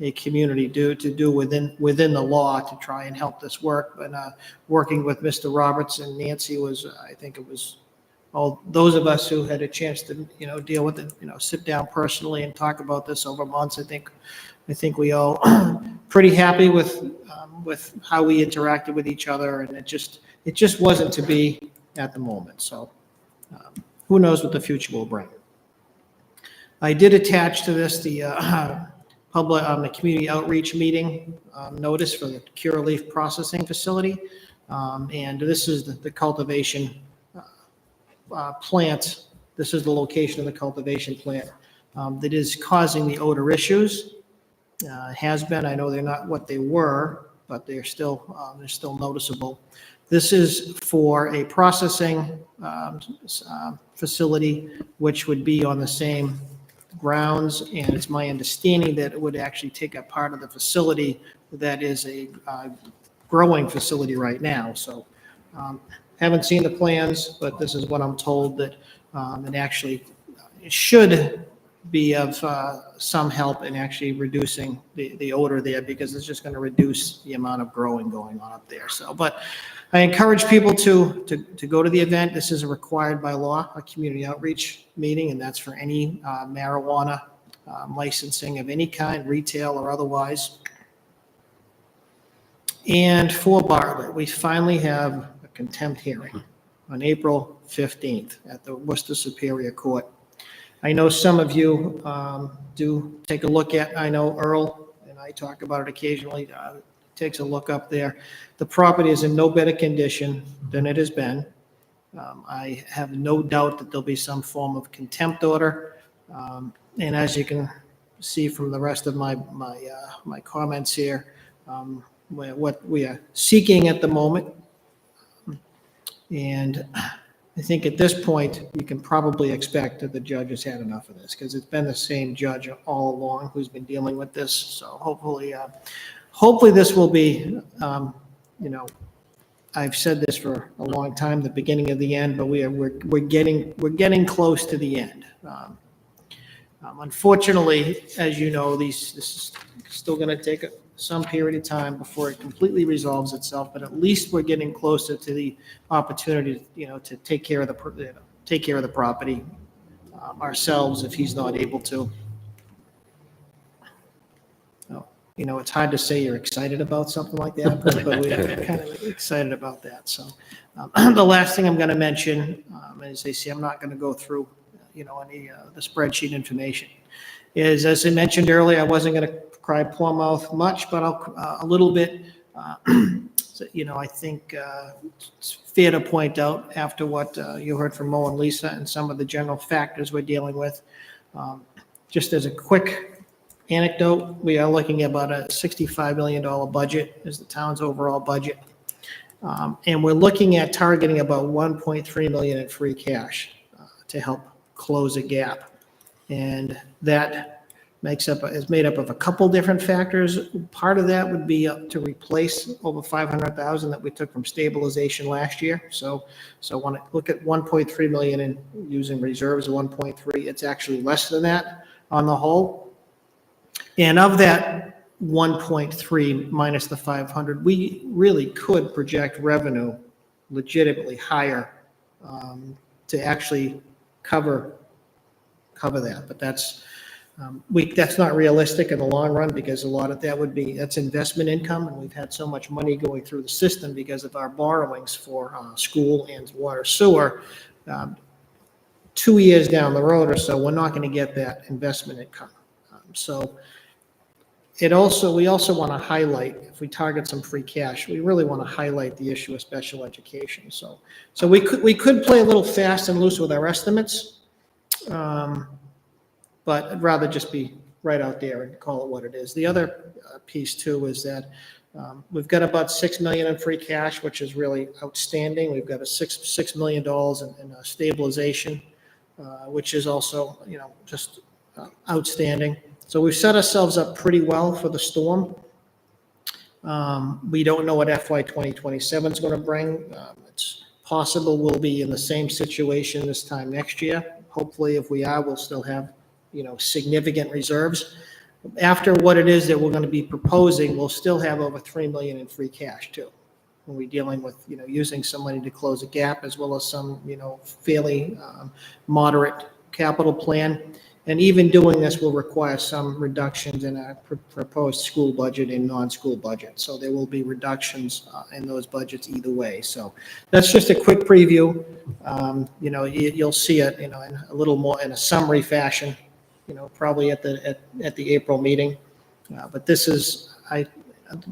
a community to do within the law to try and help this work. But working with Mr. Roberts and Nancy I think it was all those of us who had a chance to deal with it, sit down personally and talk about this over months. I think we all pretty happy with how we interacted with each other, and it just wasn't to be at the moment. So who knows what the future will bring. I did attach to this the the community outreach meeting notice for the Curaleaf processing facility, and this is the cultivation plant. This is the location of the cultivation plant that is causing the odor issues. Has been. I know they're not what they were, but they're still noticeable. This is for a processing facility, which would be on the same grounds, and it's my understanding that it would actually take up part of the facility that is a growing facility right now. So haven't seen the plans, but this is what I'm told, that it actually should be of some help in actually reducing the odor there, because it's just going to reduce the amount of growing going on up there. So, but I encourage people to go to the event. This is required by law, a community outreach meeting, and that's for any marijuana licensing of any kind, retail or otherwise. And for Bartlett, we finally have a contempt hearing on April 15th at the Worcester Superior Court. I know some of you do take a look at, I know Earl and I talk about it occasionally, takes a look up there. The property is in no better condition than it has been. I have no doubt that there'll be some form of contempt order. And as you can see from the rest of my comments here, what we are seeking at the moment. And I think at this point, you can probably expect that the judge has had enough of this, because it's been the same judge all along who's been dealing with this. So hopefully this will be, I've said this for a long time, the beginning of the end, but we're getting close to the end. Unfortunately, as you know, this is still going to take some period of time before it completely resolves itself, but at least we're getting closer to the opportunity, to take care of the property. ourselves if he's not able to. You know, it's hard to say you're excited about something like that, but we're kind of excited about that. So the last thing I'm going to mention, as they say, I'm not going to go through, you know, any the spreadsheet information, is, as I mentioned earlier, I wasn't going to cry poor mouth much, but a little bit. So, you know, I think it's fair to point out after what you heard from Mo and Lisa and some of the general factors we're dealing with. Just as a quick anecdote, we are looking at about a $65 million budget as the town's overall budget. And we're looking at targeting about 1.3 million in free cash to help close a gap. And that is made up of a couple different factors. Part of that would be to replace over 500,000 that we took from stabilization last year. So when I look at 1.3 million and using reserves of 1.3, it's actually less than that on the whole. And of that 1.3 minus the 500, we really could project revenue legitimately higher to actually cover that. But that's not realistic in the long run, because a lot of that's investment income, and we've had so much money going through the system because of our borrowings for school and water sewer. 2 years down the road or so, we're not going to get that investment income. So we also want to highlight, if we target some free cash, we really want to highlight the issue of special education. So we could play a little fast and loose with our estimates. But I'd rather just be right out there and call it what it is. The other piece too is that we've got about $6 million in free cash, which is really outstanding. We've got a $6 million in stabilization, which is also, you know, just outstanding. So we've set ourselves up pretty well for the storm. We don't know what FY 2027 is going to bring. It's possible we'll be in the same situation this time next year. Hopefully, if we are, we'll still have, you know, significant reserves. After what it is that we're going to be proposing, we'll still have over $3 million in free cash too. When we're dealing with, you know, using some money to close a gap, as well as some, you know, fairly moderate capital plan. And even doing this will require some reductions in our proposed school budget and non-school budget. So there will be reductions in those budgets either way. So that's just a quick preview. You know, you'll see it, you know, in a little more in a summary fashion, you know, probably at the April meeting. But this is,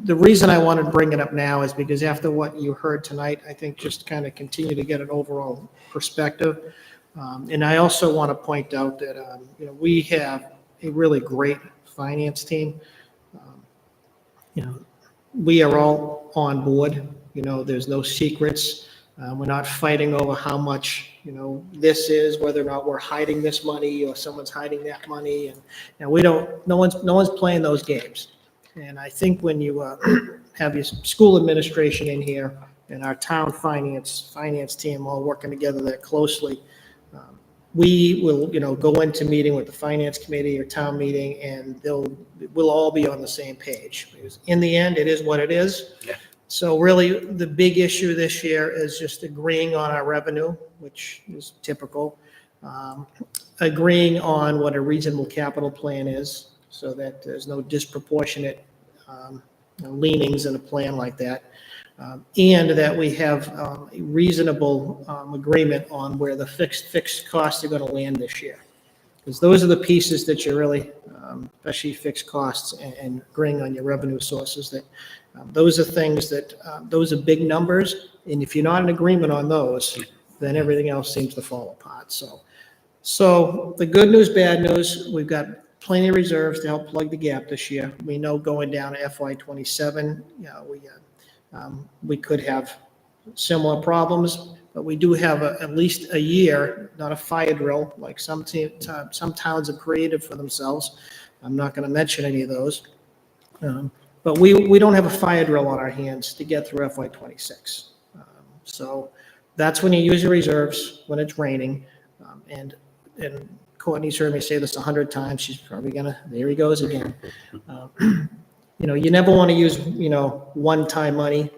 the reason I wanted to bring it up now is because after what you heard tonight, I think just kind of continue to get an overall perspective. And I also want to point out that, you know, we have a really great finance team. You know, we are all on board. You know, there's no secrets. We're not fighting over how much, you know, this is, whether or not we're hiding this money or someone's hiding that money. And we don't, no one's playing those games. And I think when you have your school administration in here and our town finance team all working together that closely, we will, you know, go into meeting with the finance committee or town meeting, and we'll all be on the same page. Because in the end, it is what it is. Yeah. So really, the big issue this year is just agreeing on our revenue, which is typical. Agreeing on what a reasonable capital plan is, so that there's no disproportionate leanings in a plan like that. And that we have a reasonable agreement on where the fixed costs are going to land this year. Because those are the pieces that you're really, especially fixed costs and agreeing on your revenue sources, that those are things that, those are big numbers. And if you're not in agreement on those, then everything else seems to fall apart. So the good news, bad news, we've got plenty of reserves to help plug the gap this year. We know going down to FY 27, you know, we could have similar problems, but we do have at least a year, not a fire drill, like some towns have created for themselves. I'm not going to mention any of those. But we don't have a fire drill on our hands to get through FY 26. So that's when you use your reserves, when it's raining. And Courtney's heard me say this 100 times. She's probably there he goes again. You know, you never want to use, you know, one-time money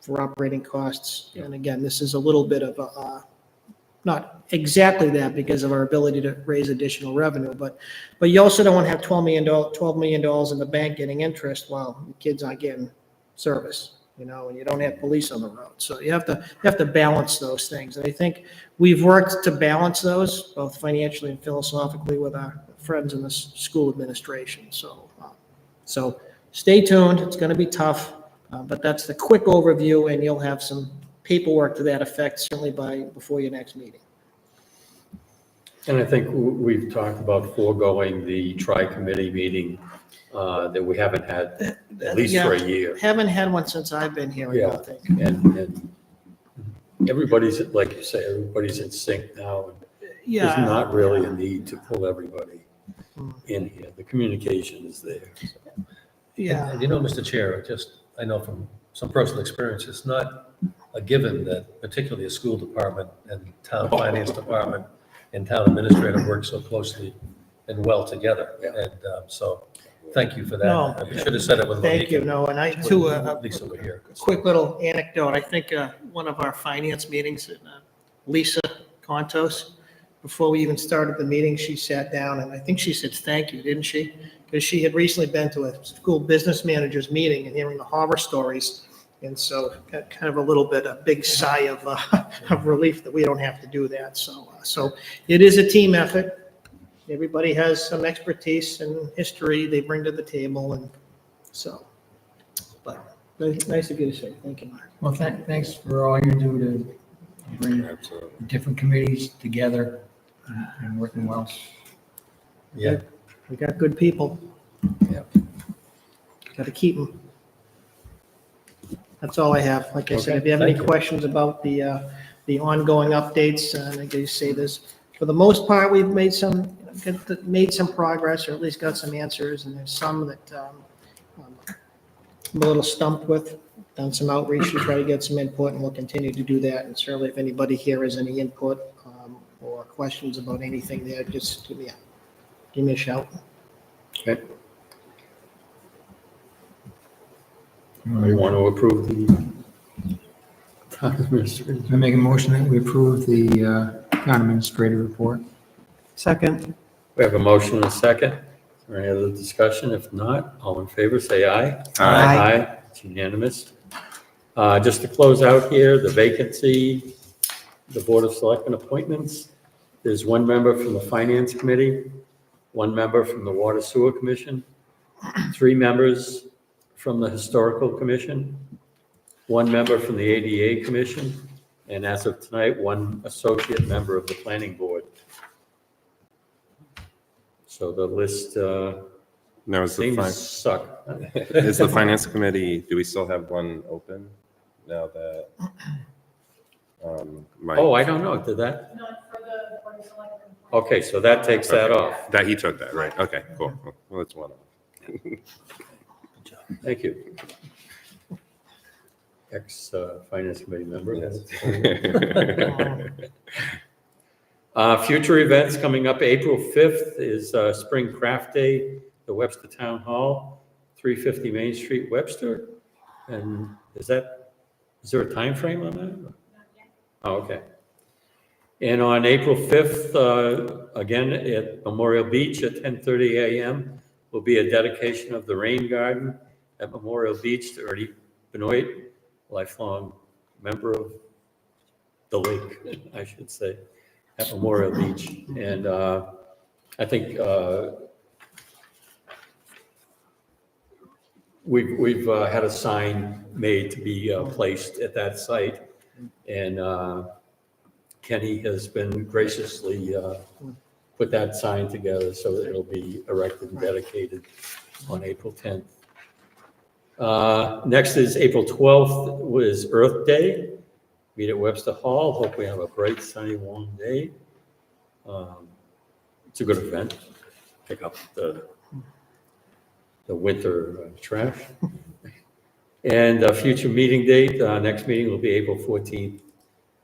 for operating costs. And again, this is a little bit of not exactly that because of our ability to raise additional revenue, but you also don't want to have $12 million in the bank getting interest while the kids aren't getting service, and you don't have police on the road. So you have to balance those things. And I think we've worked to balance those both financially and philosophically with our friends in the school administration. So stay tuned. It's going to be tough, but that's the quick overview, and you'll have some paperwork to that effect certainly before your next meeting. And I think we've talked about foregoing the tri-committee meeting that we haven't had at least for a year. Haven't had one since I've been here, I Yeah. don't think. And everybody's, like you say, everybody's in sync now. There's Yeah. not really a need to pull everybody in here. The communication is there. Yeah. And Mr. Chair, I know from some personal experience, it's not a given that particularly a school department and town finance department and town administrator work so closely and well together. And so, thank you for that. No. We should have said it with Thank Monique you. and No, and I too, Lisa were here. quick little anecdote. I think one of our finance meetings, Lisa Contos, before we even started the meeting, she sat down and I think she said, thank you, didn't she? Because she had recently been to a school business managers meeting and hearing the horror stories. And so got kind of a big sigh of relief that we don't have to do that. So it is a team effort. Everybody has some expertise and history they bring to the table. And so, but nice of you to say. Thank you, Mark. Well, thanks for all you do to bring different committees together and working well. Yeah. We got good people. Yeah. Got to keep them. That's all I have. Like I said, if you have any Thank you. questions about the ongoing updates, like I say, for the most part, we've made some progress, or at least got some answers, and there's some that I'm a little stumped with. Done some outreach to try to get some input, and we'll continue to do that. And certainly, if anybody here has any input or questions about anything there, just give me a shout. Okay. We want to approve the town administrator. I make a motion that we approve the town administrator report. Second. We have a motion and a second. Is there any other discussion? If not, all in favor, say aye. Aye. It's unanimous. Just to close out here, the vacancy, the Board of Selectmen appointments. There's one member from the Finance Committee, one member from the Water Sewer Commission, 3 members from the Historical Commission, 1 member from the ADA Commission, and as of tonight, 1 associate member of the Planning Board. So the list Now, is the seems to fin- suck. is the finance committee, do we still have one open now that? Mike, Oh, I don't know, did that? Not for the Board of Selectmen. Okay, so that takes that off. that he took that, right? Okay, cool. Well, that's one off. Thank you. Ex-Finance Committee member. Future events coming up, April 5th is Spring Craft Day, the Webster Town Hall, 350 Main Street, Webster. And is there a time frame on that? Oh, okay. And on April 5th, again, at Memorial Beach at 10:30 a.m., will be a dedication of the rain garden at Memorial Beach to Ernie Benoit, lifelong member of the lake, I should say, at Memorial Beach. And I think we've had a sign made to be placed at that site. And Kenny has been graciously put that sign together so that it'll be erected and dedicated on April 10th. Next is April 12th was Earth Day. Meet at Webster Hall. Hope we have a bright, sunny, warm day. It's a good event. Pick up the winter trash. And a future meeting date, next meeting will be April 14th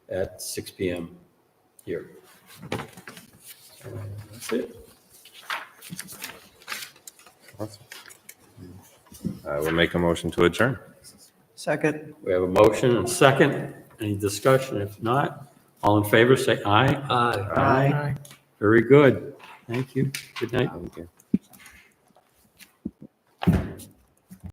at 6 p.m. here. That's it. Awesome. I will make a motion to adjourn. Second. We have a motion and a second. Any discussion? If not, All in favor, say aye. Aye. Aye. Very good. Thank you. Good night. Thank you.